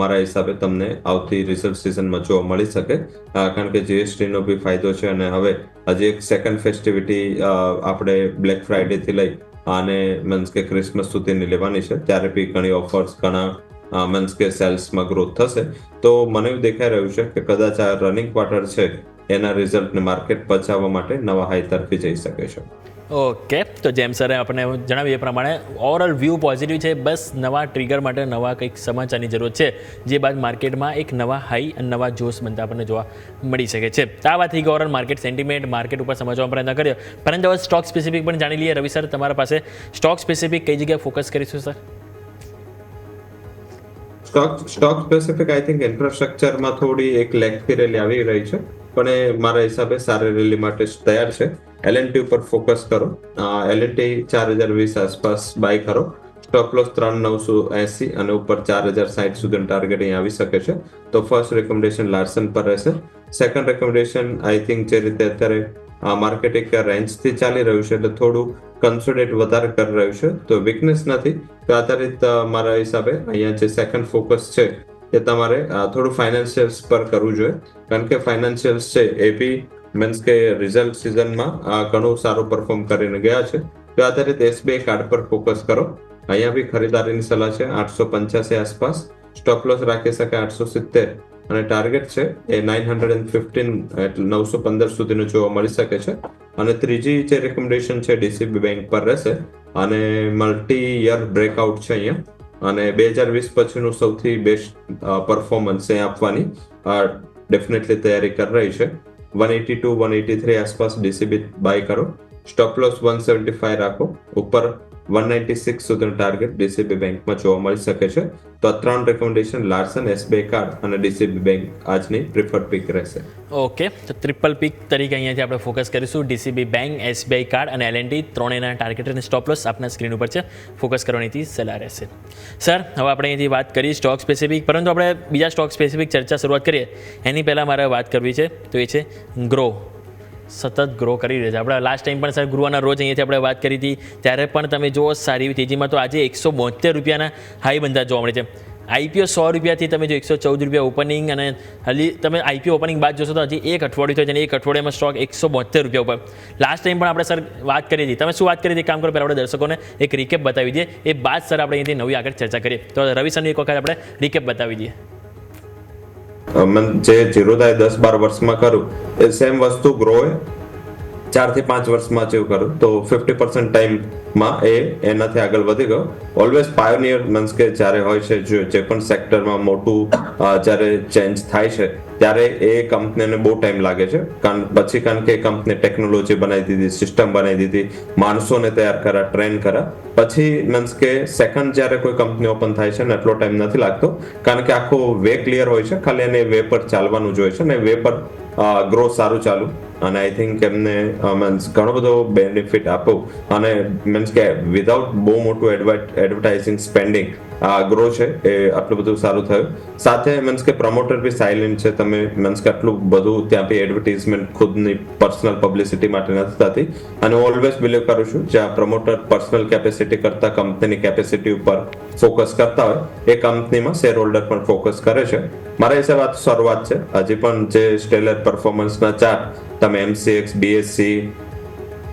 મારા હિસાબે તમને આવતી રિઝલ્ટ સિઝનમાં જોવા મળી શકે, કારણ કે GST નો બી ફાયદો છે. અને હવે હજી એક સેકન્ડ ફેસ્ટિવિટી આપણે બ્લેક ફ્રાઈડે થી લઈ અને મીન્સ કે ક્રિસમસ સુધીની લેવાની છે, ત્યારે બી ઘણી ઓફર્સ, ઘણા મીન્સ કે સેલ્સમાં ગ્રોથ થશે. તો મને એવું દેખાઈ રહ્યું છે કે કદાચ આ રનિંગ ક્વાર્ટર છે એના રિઝલ્ટને માર્કેટ બચાવવા માટે નવા હાઈ તરફી જઈ શકે છે. ઓકે, તો જેમ સરે આપણે જણાવ્યું એ પ્રમાણે ઓવરઓલ વ્યૂ પોઝિટિવ છે. બસ નવા ટ્રિગર માટે નવા કંઈક સમાચારની જરૂર છે, જે બાદ માર્કેટમાં એક નવા હાઈ અને નવા જોશ બનતા આપણને જોવા મળી શકે છે. તો આ વાત થઈ ગઈ ઓવરઓલ માર્કેટ સેન્ટિમેન્ટ, માર્કેટ ઉપર સમજવાનો પ્રયત્ન કર્યો. પરંતુ હવે સ્ટોક સ્પેસિફિક પણ જાણી લઈએ. રવિ સર, તમારા પાસે સ્ટોક સ્પેસિફિક કઈ જગ્યાએ ફોકસ કરીશું sir? Stock specific I think ઇન્ફ્રાસ્ટ્રક્ચરમાં થોડી એક લેગ ફી રેલી આવી રહી છે, પણ એ મારા હિસાબે સારી રેલી માટે તૈયાર છે. એલએનટી ઉપર ફોકસ કરો. એલએનટી 4020 આસપાસ બાય કરો. સ્ટોપ લોસ 3980 અને ઉપર 4060 સુધીનો ટાર્ગેટ અહીં આવી શકે છે. તો ફર્સ્ટ રેકમેન્ડેશન લાર્સન પર રહેશે. સેકન્ડ રેકમેન્ડેશન આઈ થિંક જે રીતે અત્યારે માર્કેટ એક રેન્જથી ચાલી રહ્યું છે, એટલે થોડું કન્સોલિડેટ વધારે કરી રહ્યું છે, તો વીકનેસ નથી. તો આધારિત મારા હિસાબે અહીંયા જે સેકન્ડ ફોકસ છે એ તમારે થોડું ફાઇનાન્શિયલ્સ પર કરવું જોઈએ, કારણ કે ફાઇનાન્શિયલ્સ છે એ બી મીન્સ કે રિઝલ્ટ સિઝનમાં ઘણું સારું પરફોર્મ કરીને ગયા છે. તો આધારિત એસબીઆઈ કાર્ડ પર ફોકસ કરો. અહીંયા બી ખરીદારીની સલાહ છે 885 આસપાસ. સ્ટોપ લોસ રાખી શકે 870 અને ટાર્ગેટ છે એ 915 એટલે 915 સુધીનું જોવા મળી શકે છે. અને ત્રીજી જે રેકમેન્ડેશન છે ડીસીબી બેંક પર રહેશે અને મલ્ટી યર બ્રેકઆઉટ છે અહીંયા, અને 2020 પછીનું સૌથી બેસ્ટ પરફોર્મન્સ એ આપવાની ડેફિનેટલી તૈયારી કરી રહી છે. 182 183 આસપાસ ડીસીબી બાય કરો. સ્ટોપ લોસ 175 રાખો. ઉપર 196 સુધીનો ટાર્ગેટ ડીસીબી બેંકમાં જોવા મળી શકે છે. તો આ 3 રેકમેન્ડેશન લાર્સન, એસબીઆઈ કાર્ડ અને ડીસીબી બેંક આજની પ્રિફર્ડ પિક રહેશે. ઓકે, તો ટ્રિપલ પિક તરીકે અહીંયાથી આપણે ફોકસ કરીશું. ડીસીબી બેંક, એસબીઆઈ કાર્ડ અને એલએનટી ત્રણેયના ટાર્ગેટ અને સ્ટોપ લોસ આપના સ્ક્રીન ઉપર છે. ફોકસ કરવાની સલાહ રહેશે. સર, હવે આપણે અહીંથી વાત કરી સ્ટોક સ્પેસિફિક, પરંતુ આપણે બીજા સ્ટોક સ્પેસિફિક ચર્ચા શરૂઆત કરીએ એની પહેલાં મારે વાત કરવી છે, તો એ છે ગ્રો. સતત ગ્રો કરી રહ્યા છે. આપણે લાસ્ટ ટાઈમ પણ સર ગુરુવારના રોજ અહીંયાથી આપણે વાત કરી હતી, ત્યારે પણ તમે જુઓ સારી એવી તેજીમાં તો આજે 172 રૂપિયાના હાઈ બંધા જોવા મળે છે. આઈપીઓ 100 રૂપિયાથી તમે જો 114 રૂપિયા ઓપનિંગ, અને હાલી તમે આઈપીઓ ઓપનિંગ બાદ જોશો તો હજી એક અઠવાડિયું થયું છે અને એક અઠવાડિયામાં સ્ટોક 172 રૂપિયા ઉપર. લાસ્ટ ટાઈમ પણ આપણે સર વાત કરી હતી. તમે શું વાત કરી હતી? કામ કરો, પહેલાં આપણે દર્શકોને એક રિકેપ બતાવી દઈએ, એ બાદ સર આપણે અહીંથી નવી આગળ ચર્ચા કરીએ. તો રવિ સરની એક વખત આપણે રિકેપ બતાવી દઈએ. જે જીરોદાએ 10-12 વર્ષમાં કરું એ સેમ વસ્તુ ગ્રોએ 4 થી 5 વર્ષમાં અચીવ કરું, તો 50% ટાઈમમાં એનાથી આગળ વધી ગયો. ઓલવેઝ પાયોનિયર મીન્સ કે જ્યારે હોય છે જે પણ સેક્ટરમાં મોટું જ્યારે ચેન્જ થાય છે ત્યારે એ કંપનીને બહુ ટાઈમ લાગે છે. કારણ કે કંપની ટેકનોલોજી બનાવી દીધી, સિસ્ટમ બનાવી દીધી, માણસોને તૈયાર કર્યા, ટ્રેન કર્યા, પછી મીન્સ કે સેકન્ડ જ્યારે કોઈ કંપની ઓપન થાય છે ને એટલો ટાઈમ નથી લાગતો, કારણ કે આખો વે ક્લિયર હોય છે. ખાલી એને વે પર ચાલવાનું જોઈએ છે ને વે પર ગ્રો સારું ચાલુ. અને આઈ થિંક એમને મીન્સ ઘણો બધો બેનિફિટ આપો, અને મીન્સ કે વિધાઉટ બહુ મોટું એડવર્ટાઇઝિંગ સ્પેન્ડિંગ ગ્રો છે એ આટલું બધું સારું થયું. સાથે મીન્સ કે પ્રમોટર બી સાયલેન્ટ છે. તમે મીન્સ કે આટલું બધું ત્યાં બી એડવર્ટાઇઝમેન્ટ ખુદની પર્સનલ પબ્લિસિટી માટે નથી થતી. અને હું ઓલવેઝ બિલીવ કરું છું જ્યાં પ્રમોટર પર્સનલ કેપેસિટી કરતા કંપનીની કેપેસિટી ઉપર ફોકસ કરતા હોય એ કંપનીમાં શેર હોલ્ડર પણ ફોકસ કરે છે. મારા હિસાબે આ શરૂઆત છે. હજી પણ જે સ્ટેલર પરફોર્મન્સના ચાર્ટ તમે MCX, BSE,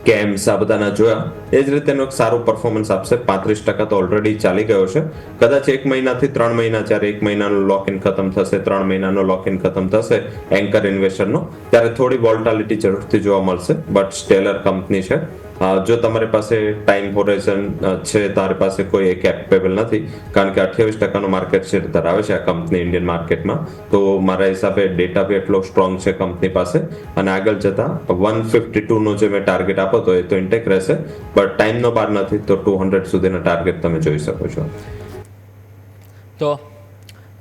કેમ્સ આ બધાના જોયા, એ જ રીતે એનું એક સારું પરફોર્મન્સ આપશે. 35% તો ઓલરેડી ચાલી ગયો છે. કદાચ 1 મહિનાથી 3 મહિના, જ્યારે 1 મહિનાનો લોક ઇન ખતમ થશે, 3 મહિનાનો લોક ઇન ખતમ થશે એન્કર ઇન્વેસ્ટરનો, ત્યારે થોડી વોલ્ટાલિટી જરૂરથી જોવા મળશે. બટ સ્ટેલર કંપની છે. જો તમારી પાસે ટાઈમ હોરાઇઝન છે, તમારી પાસે કોઈ કેપેબલ નથી, કારણ કે 28% માર્કેટ શેર ધરાવે છે આ કંપની ઇન્ડિયન માર્કેટમાં, તો મારા હિસાબે ડેટા બી એટલો સ્ટ્રોંગ છે કંપની પાસે. અને આગળ જતા 152 નો જે મેં ટાર્ગેટ આપો તો એ તો ઇન્ટેક રહેશે, બટ ટાઈમનો બાર નથી, તો 200 સુધીના ટાર્ગેટ તમે જોઈ શકો છો. તો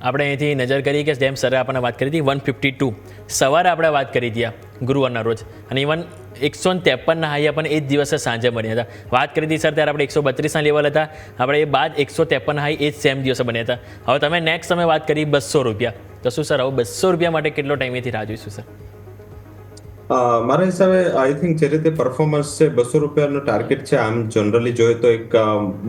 આપણે અહીંથી નજર કરી કે જેમ સરે આપણને વાત કરી હતી 152, સવારે આપણે વાત કરી હતી ગુરુવારના રોજ, અને ઇવન 153ના હાઈ આપણને એ જ દિવસે સાંજે બન્યા હતા. વાત કરી હતી સર ત્યારે આપણે 132ના લેવલ હતા, આપણે એ બાદ 153 હાઈ એ જ સેમ દિવસે બન્યા હતા. હવે તમે નેક્સ્ટ તમે વાત કરી 200 રૂપિયા, તો શું સર હવે 200 રૂપિયા માટે કેટલો ટાઈમેથી રાહ જોઈશું સર? મારા હિસાબે આઈ થિંક જે રીતે પરફોર્મન્સ છે 200 રૂપિયાનો ટાર્ગેટ છે. આમ જનરલી જોઈએ તો એક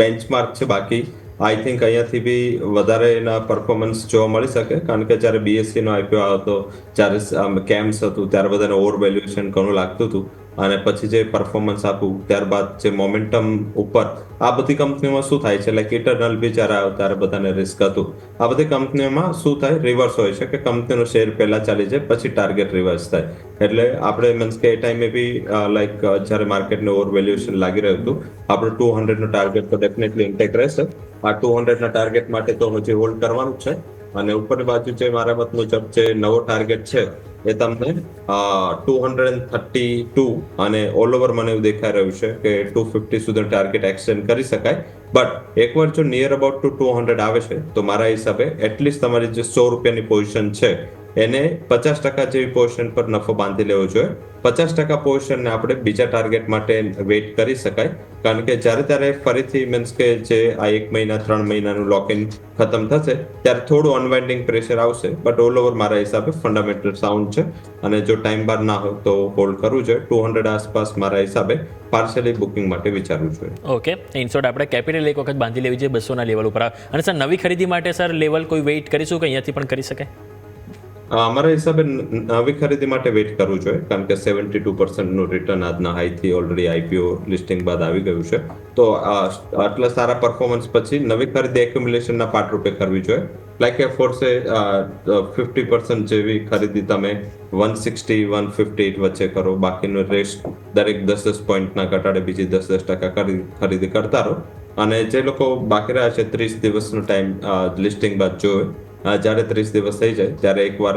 બેન્ચમાર્ક છે. બાકી આઈ થિંક અહીંયાથી બી વધારે એના પરફોર્મન્સ જોવા મળી શકે, કારણ કે જ્યારે BSE નો IPO આવ્યો હતો, જ્યારે કેમ્સ હતું, ત્યારે બધાને ઓવર વેલ્યુએશન ઘણું લાગતું હતું, અને પછી જે પરફોર્મન્સ આપ્યું ત્યારબાદ જે મોમેન્ટમ ઉપર આ બધી કંપનીઓમાં શું થાય છે, લાઈક ઇટરનલ બી જ્યારે આવ્યો ત્યારે બધાને રિસ્ક હતું. આ બધી કંપનીઓમાં શું થાય, રિવર્સ હોય છે કે કંપનીનો શેર પહેલા ચાલી જાય પછી ટાર્ગેટ રિવર્સ થાય. એટલે આપણે મીન્સ કે એ ટાઈમે બી લાઈક જ્યારે માર્કેટને ઓવર વેલ્યુએશન લાગી રહ્યું હતું, આપણે 200 નો ટાર્ગેટ તો ડેફિનેટલી ઇન્ટેક રહેશે. આ 200 ના ટાર્ગેટ માટે તો હજી હોલ્ડ કરવાનું જ છે. અને ઉપરની બાજુ જે મારા મત મુજબ જે નવો ટાર્ગેટ છે એ તમને 232, અને ઓલ ઓવર મને એવું દેખાઈ રહ્યું છે કે 250 સુધી ટાર્ગેટ એક્સટેન્ડ કરી શકાય. બટ એકવાર જો નિયર અબાઉટ ટુ 200 આવે છે તો મારા હિસાબે એટલીસ્ટ તમારી જે 100 રૂપિયાની પોઝિશન છે એને 50% જેવી પોઝિશન પર નફો બાંધી લેવો જોઈએ. 50% પોઝિશનને આપણે બીજા ટાર્ગેટ માટે વેઇટ કરી શકાય, કારણ કે જ્યારે ત્યારે ફરીથી મીન્સ કે જે આ 1 મહિના 3 મહિનાનું લોકઇન ખતમ થશે ત્યારે થોડું અનવાઇન્ડિંગ પ્રેશર આવશે. બટ ઓલ ઓવર મારા હિસાબે ફંડામેન્ટલ સાઉન્ડ છે, અને જો ટાઈમ બાર ના હોય તો હોલ્ડ કરવું જોઈએ. 200 આસપાસ મારા હિસાબે પાર્શિયલી બુકિંગ માટે વિચારવું જોઈએ. ઓકે, ઇન શોર્ટ આપણે કેપિટલ એક વખત બાંધી લેવી જોઈએ 200 ના લેવલ ઉપર. અને સર નવી ખરીદી માટે સર લેવલ કોઈ વેઇટ કરીશું કે અહીંયાથી પણ કરી શકાય? અમારા હિસાબે નવી ખરીદી માટે વેઇટ કરવું જોઈએ, કારણ કે 72% નું રિટર્ન આજના હાઈથી ઓલરેડી IPO લિસ્ટિંગ બાદ આવી ગયું છે. તો આટલા સારા પરફોર્મન્સ પછી નવી ખરીદી એક્યુમ્યુલેશનના પાર્ટ રૂપે કરવી જોઈએ. લાઈક એ ફોર્સે 50% જેવી ખરીદી તમે 160-158 વચ્ચે કરો, બાકીનું રેસ્ટ દરેક 10 પોઈન્ટના ઘટાડે બીજી 10% ખરીદી કરતા રહો. અને જે લોકો બાકી રહ્યા છે 30 દિવસનો ટાઈમ લિસ્ટિંગ બાદ જોવે, જ્યારે 30 દિવસ થઈ જાય ત્યારે એકવાર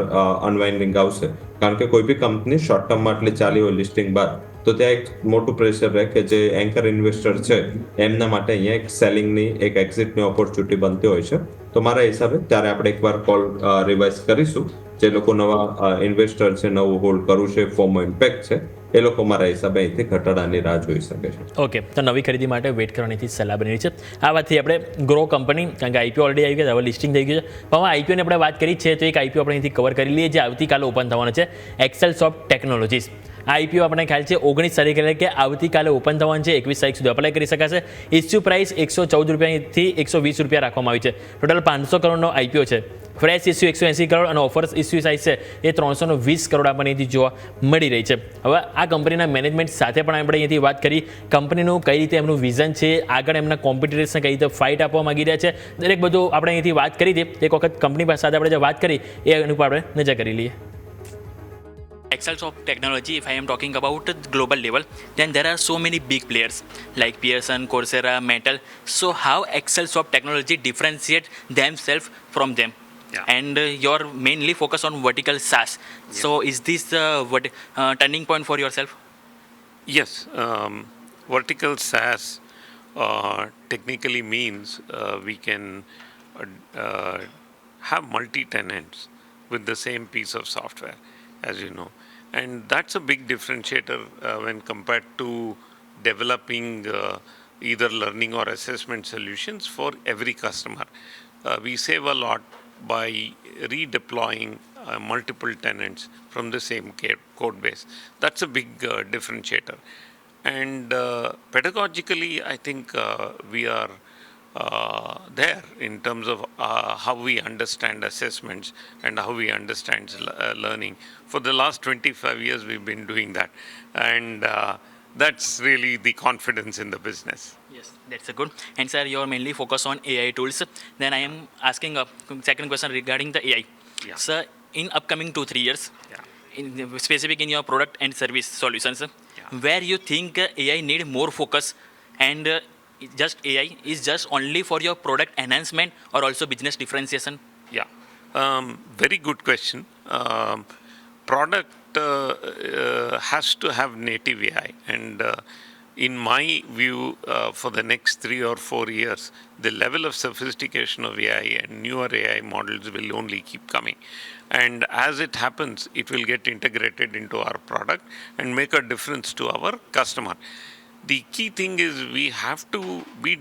અનવાઇન્ડિંગ આવશે. કારણ કે કોઈ બી કંપની શોર્ટ ટર્મમાં આટલી ચાલી હોય લિસ્ટિંગ બાદ તો ત્યાં એક મોટું પ્રેશર રહે કે જે એન્કર ઇન્વેસ્ટર છે એમના માટે અહીંયા એક સેલિંગની, એક એક્ઝિટની ઓપોર્ચ્યુનિટી બનતી હોય છે. તો મારા હિસાબે ત્યારે આપણે એકવાર કોલ રિવાઇઝ કરીશું. જે લોકો નવા ઇન્વેસ્ટર છે, નવું હોલ્ડ કરવું છે, ફોર્મો ઇમ્પેક્ટ છે, એ લોકો મારા હિસાબે અહીંથી ઘટાડાની રાહ જોઈ શકે છે. ઓકે, તો નવી ખરીદી માટે વેઇટ કરવાની સલાહ બની રહી છે. આ વાતથી આપણે ગ્રો કંપની, કારણ કે IPO ઓલરેડી આવી ગયા, હવે લિસ્ટિંગ થઈ ગયું છે, પણ હવે IPO ની આપણે વાત કરી છે તો એક IPO આપણે અહીંથી કવર કરી લઈએ જે આવતીકાલે ઓપન થવાનો છે, એક્સેલસોફ્ટ ટેકનોલોજીસ. આ IPO આપણને ખ્યાલ છે 19 તારીખે, એટલે કે આવતીકાલે ઓપન થવાનું છે. 21 તારીખ સુધી અપ્લાય કરી શકાશે. ઇસ્યુ પ્રાઇસ 114 રૂપિયાથી 120 રૂપિયા રાખવામાં આવી છે. ટોટલ 500 કરોડનો IPO છે. ફ્રેશ ઇસ્યુ 180 કરોડ અને ઓફર્સ ઇસ્યુ સાઇઝ છે એ 320 કરોડ આપણને અહીંથી જોવા મળી રહી છે. હવે આ કંપનીના મેનેજમેન્ટ સાથે પણ આપણે અહીંથી વાત કરી, કંપનીનું કઈ રીતે એમનું વિઝન છે, આગળ એમના કોમ્પિટિટર્સને કઈ રીતે ફાઇટ આપવા માંગી રહ્યા છે, દરેક બધું આપણે અહીંથી વાત કરી હતી. એક વખત કંપની સાથે આપણે જે વાત કરી એ એની ઉપર આપણે નજર કરી લઈએ. Excelsoft technology, if I am talking about the global level, then there are so many big players like Pearson, Coursera, Metal. So how Excelsoft technology differentiate themselves from them? Yeah. And you're mainly focused on vertical SaaS. Yeah. So is this turning point for yourself? Yes, vertical SaaS technically means we can have multi-tenants with the same piece of software, as you know. And that's a big differentiator when compared to developing either learning or assessment solutions for every customer. We save a lot by redeploying multiple tenants from the same code base. That's a big differentiator. And pedagogically, I think we are there in terms of how we understand assessments and how we understand learning. For the last 25 years, we've been doing that. And that's really the confidence in the business. Yes, that's a good. And sir, you're mainly focused on AI tools. Then I am asking a second question regarding the AI. Yeah. Sir, in upcoming 2-3 years, Yeah. in specific in your product and service solutions, Yeah. where you think AI need more focus, and just AI is just only for your product enhancement or also business differentiation? Yeah, very good question. Product has to have native AI, and in my view, for the next 3 or 4 years, the level of sophistication of AI and newer AI models will only keep coming. And as it happens, it will get integrated into our product and make a difference to our customer. The key thing is we have to be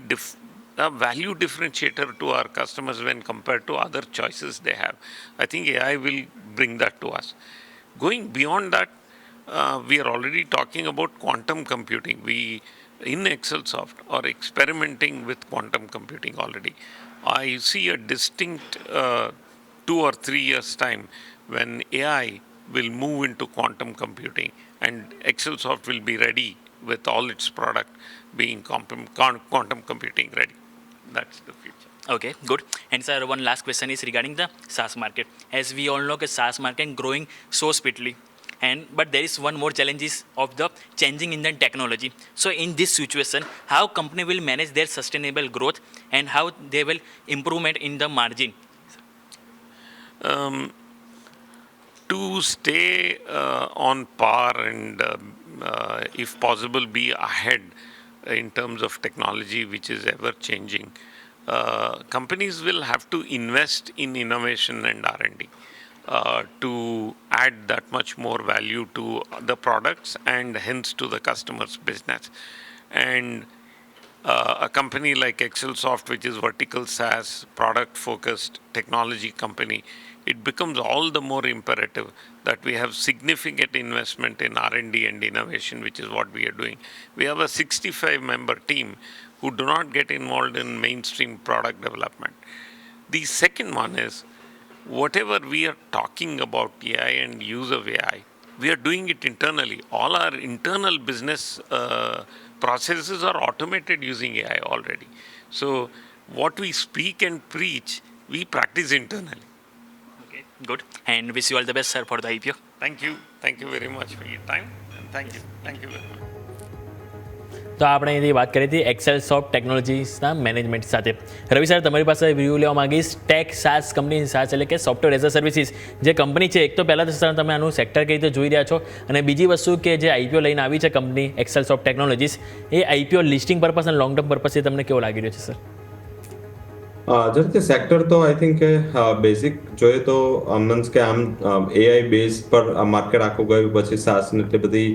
a value differentiator to our customers when compared to other choices they have. I think AI will bring that to us. Going beyond that, we are already talking about quantum computing. We in ExcelSoft are experimenting with quantum computing already. I see a distinct 2 or 3 years time when AI will move into quantum computing and ExcelSoft will be ready with all its product being quantum computing ready. That's the future. Okay, good. And sir, one last question is regarding the SaaS market. As we all know, the SaaS market growing so speedily, but there is one more challenge is of the changing in the technology. So in this situation, how company will manage their sustainable growth and how they will improvement in the margin? To stay on par and if possible be ahead in terms of technology which is ever changing, companies will have to invest in innovation and R&D to add that much more value to the products and hence to the customer's business. And a company like ExcelSoft, which is vertical SaaS, product-focused technology company, it becomes all the more imperative that we have significant investment in R&D and innovation, which is what we are doing. We have a 65-member team who do not get involved in mainstream product development. The second one is, whatever we are talking about AI and use of AI, we are doing it internally. All our internal business processes are automated using AI already. So what we speak and preach, we practice internally. Okay, good. And wish you all the best, sir, for the IPO. Thank you. Thank you very much for your time. And thank you. Thank you very much. તો આપણે અહીંથી વાત કરી હતી એક્સેલસોફ્ટ ટેકનોલોજીસના management સાથે. રવિ sir, તમારી પાસે review લેવા માંગીશ ટેક સાસ કંપની સાસ એટલે કે સોફ્ટવેર એઝ અ સર્વિસીસ જે કંપની છે. એક તો પહેલાં તો સર તમે આનું સેક્ટર કઈ રીતે જોઈ રહ્યા છો, અને બીજી વસ્તુ કે જે આઈપીઓ લઈને આવી છે કંપની એક્સેલસોફ્ટ ટેકનોલોજીસ, એ આઈપીઓ લિસ્ટિંગ પર્પઝ અને લોંગ ટર્મ પર્પઝથી તમને કેવો લાગી રહ્યો છે સર? જો કે સેક્ટર તો આઈ થિંક કે બેઝિક જોઈએ તો મીન્સ કે આમ એઆઈ બેઝ પર માર્કેટ આખું ગયું પછી સાસને એટલી બધી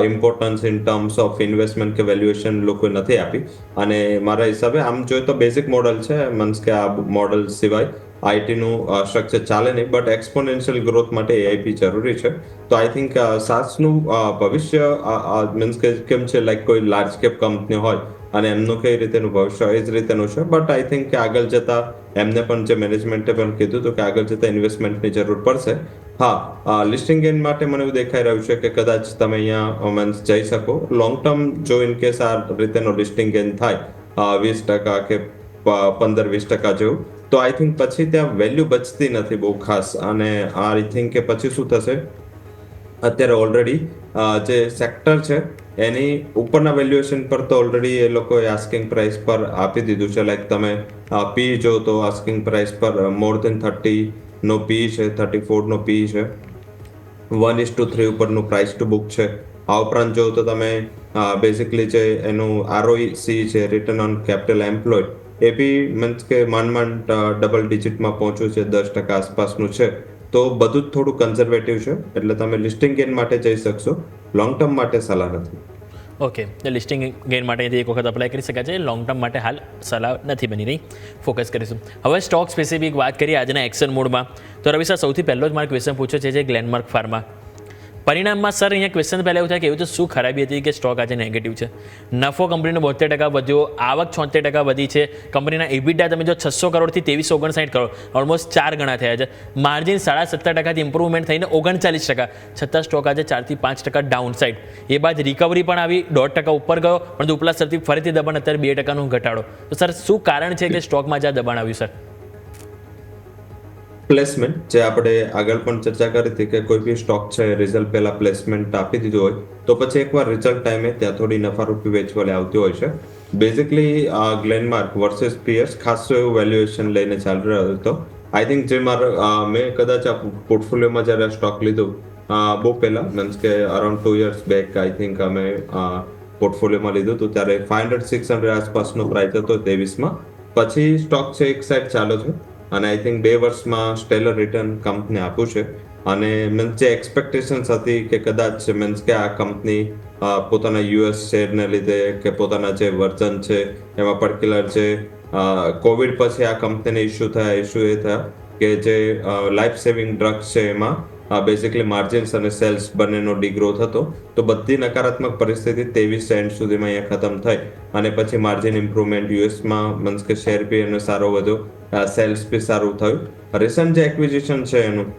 importance in terms of investment કે વેલ્યુએશન લોકોએ નથી આપી. અને મારા હિસાબે આમ જોઈએ તો બેઝિક મોડલ છે, મીન્સ કે આ મોડલ સિવાય આઈટીનું સ્ટ્રક્ચર ચાલે નહીં, બટ એક્સપોનેન્શિયલ ગ્રોથ માટે એઆઈપી જરૂરી છે. તો આઈ થિંક સાસનું ભવિષ્ય મીન્સ કે કેમ છે, લાઈક કોઈ લાર્જ કેપ કંપની હોય અને એમનું કઈ રીતેનું ભવિષ્ય એ જ રીતેનું છે. બટ આઈ થિંક કે આગળ જતા એમને પણ જે મેનેજમેન્ટે પણ કીધું હતું કે આગળ જતા ઇન્વેસ્ટમેન્ટની જરૂર પડશે. હા, લિસ્ટિંગ ગેઇન માટે મને એવું દેખાઈ રહ્યું છે કે કદાચ તમે અહીંયા મીન્સ જઈ શકો. લોંગ ટર્મ જો ઇન કેસ આ રીતેનો લિસ્ટિંગ ગેઇન થાય 20% કે 15-20% જેવું, તો આઈ થિંક પછી ત્યાં વેલ્યુ બચતી નથી બહુ ખાસ. અને આઈ થિંક કે પછી શું થશે, અત્યારે ઓલરેડી જે સેક્ટર છે એની ઉપરના વેલ્યુએશન પર તો ઓલરેડી એ લોકોએ આસ્કિંગ પ્રાઇસ પર આપી દીધું છે. લાઈક તમે પી જો તો આસ્કિંગ પ્રાઇસ પર મોર દેન 30 પી છે, 34 પી છે, 1:3 ઉપરનું પ્રાઇસ ટુ બુક છે. આ ઉપરાંત જો તો તમે બેઝિકલી જે એનું આરઓસી છે, રિટર્ન ઓન કેપિટલ એમ્પ્લોયડ, એ બી મીન્સ કે માંડ ડબલ ડિજિટમાં પહોંચ્યું છે, 10% આસપાસનું છે. તો બધું જ થોડું કન્ઝર્વેટિવ છે, એટલે તમે લિસ્ટિંગ ગેઇન માટે જઈ શકશો, લોંગ ટર્મ માટે સલાહ નથી. ઓકે, લિસ્ટિંગ ગેઇન માટે એક વખત અપ્લાય કરી શકાય છે, લોંગ ટર્મ માટે હાલ સલાહ નથી બની રહી. ફોકસ કરીશું. હવે સ્ટોક સ્પેસિફિક વાત કરીએ આજના એક્શન મોડમાં. તો રવિ સર, સૌથી પહેલો જ મારો ક્વેશ્ચન પૂછ્યો છે જે ગ્લેનમાર્ક ફાર્મા. પરિણામમાં સર અહીંયા ક્વેશ્ચન પહેલાં એવું થાય કે એવું તો શું ખરાબી હતી કે સ્ટોક આજે નેગેટિવ છે? નફો કંપનીનો 72% વધ્યો, આવક 76% વધી છે, કંપનીના ઇબિટા તમે જો 600 કરોડથી 2359 કરોડ, ઓલમોસ્ટ 4 ગણા થયા છે. માર્જિન 17.5% ઇમ્પ્રુવમેન્ટ થઈને 39%, છતાં સ્ટોક આજે 4 થી 5% ડાઉન સાઇડ. એ બાદ રિકવરી પણ આવી, 1.5% ઉપર ગયો, પરંતુ ઉપલા સ્તરથી ફરીથી દબાણ, અત્યારે 2%નો ઘટાડો. તો સર શું કારણ છે કે સ્ટોકમાં જે દબાણ આવ્યું સર? પ્લેસમેન્ટ, જે આપણે આગળ પણ ચર્ચા કરી હતી કે કોઈ બી સ્ટોક છે રિઝલ્ટ પહેલા પ્લેસમેન્ટ આપી દીધું હોય તો પછી એકવાર રિઝલ્ટ ટાઈમે ત્યાં થોડી નફારૂપી વેચવાલી આવતી હોય છે. બેઝિકલી ગ્લેનમાર્ક વર્સેસ પીએસ ખાસું એવું વેલ્યુએશન લઈને ચાલી રહ્યો હતો. આઈ થિંક જે મેં કદાચ આ પોર્ટફોલિયોમાં જ્યારે સ્ટોક લીધું બહુ પહેલા, મીન્સ કે around 2 years back I think અમે પોર્ટફોલિયોમાં લીધું હતું, ત્યારે 500-600 આસપાસનો પ્રાઇસ હતો 23માં. પછી સ્ટોક છે એક સાઈડ ચાલ્યો છે અને આઈ થિંક 2 વર્ષમાં સ્ટેલર રિટર્ન કંપની આપ્યું છે. અને મીન્સ જે એક્સપેક્ટેશન્સ હતી કે કદાચ મીન્સ કે આ કંપની પોતાના યુએસ શેરને લીધે કે પોતાના જે વર્ઝન છે એમાં પર્ટિક્યુલર જે કોવિડ પછી આ કંપનીને ઇસ્યુ એ થયા કે જે લાઈફ સેવિંગ ડ્રગ્સ છે એમાં બેઝિકલી માર્જિન્સ અને સેલ્સ બંનેનો ડિગ્રોથ હતો, તો બધી નકારાત્મક પરિસ્થિતિ 23 એન્ડ સુધીમાં અહીંયા ખતમ થઈ અને પછી માર્જિન ઇમ્પ્રુવમેન્ટ યુએસમાં મીન્સ કે શેર બી એનો સારો વધ્યો, સેલ્સ બી સારું થયું. રિસન્ટ જે એક્વિઝિશન છે એનું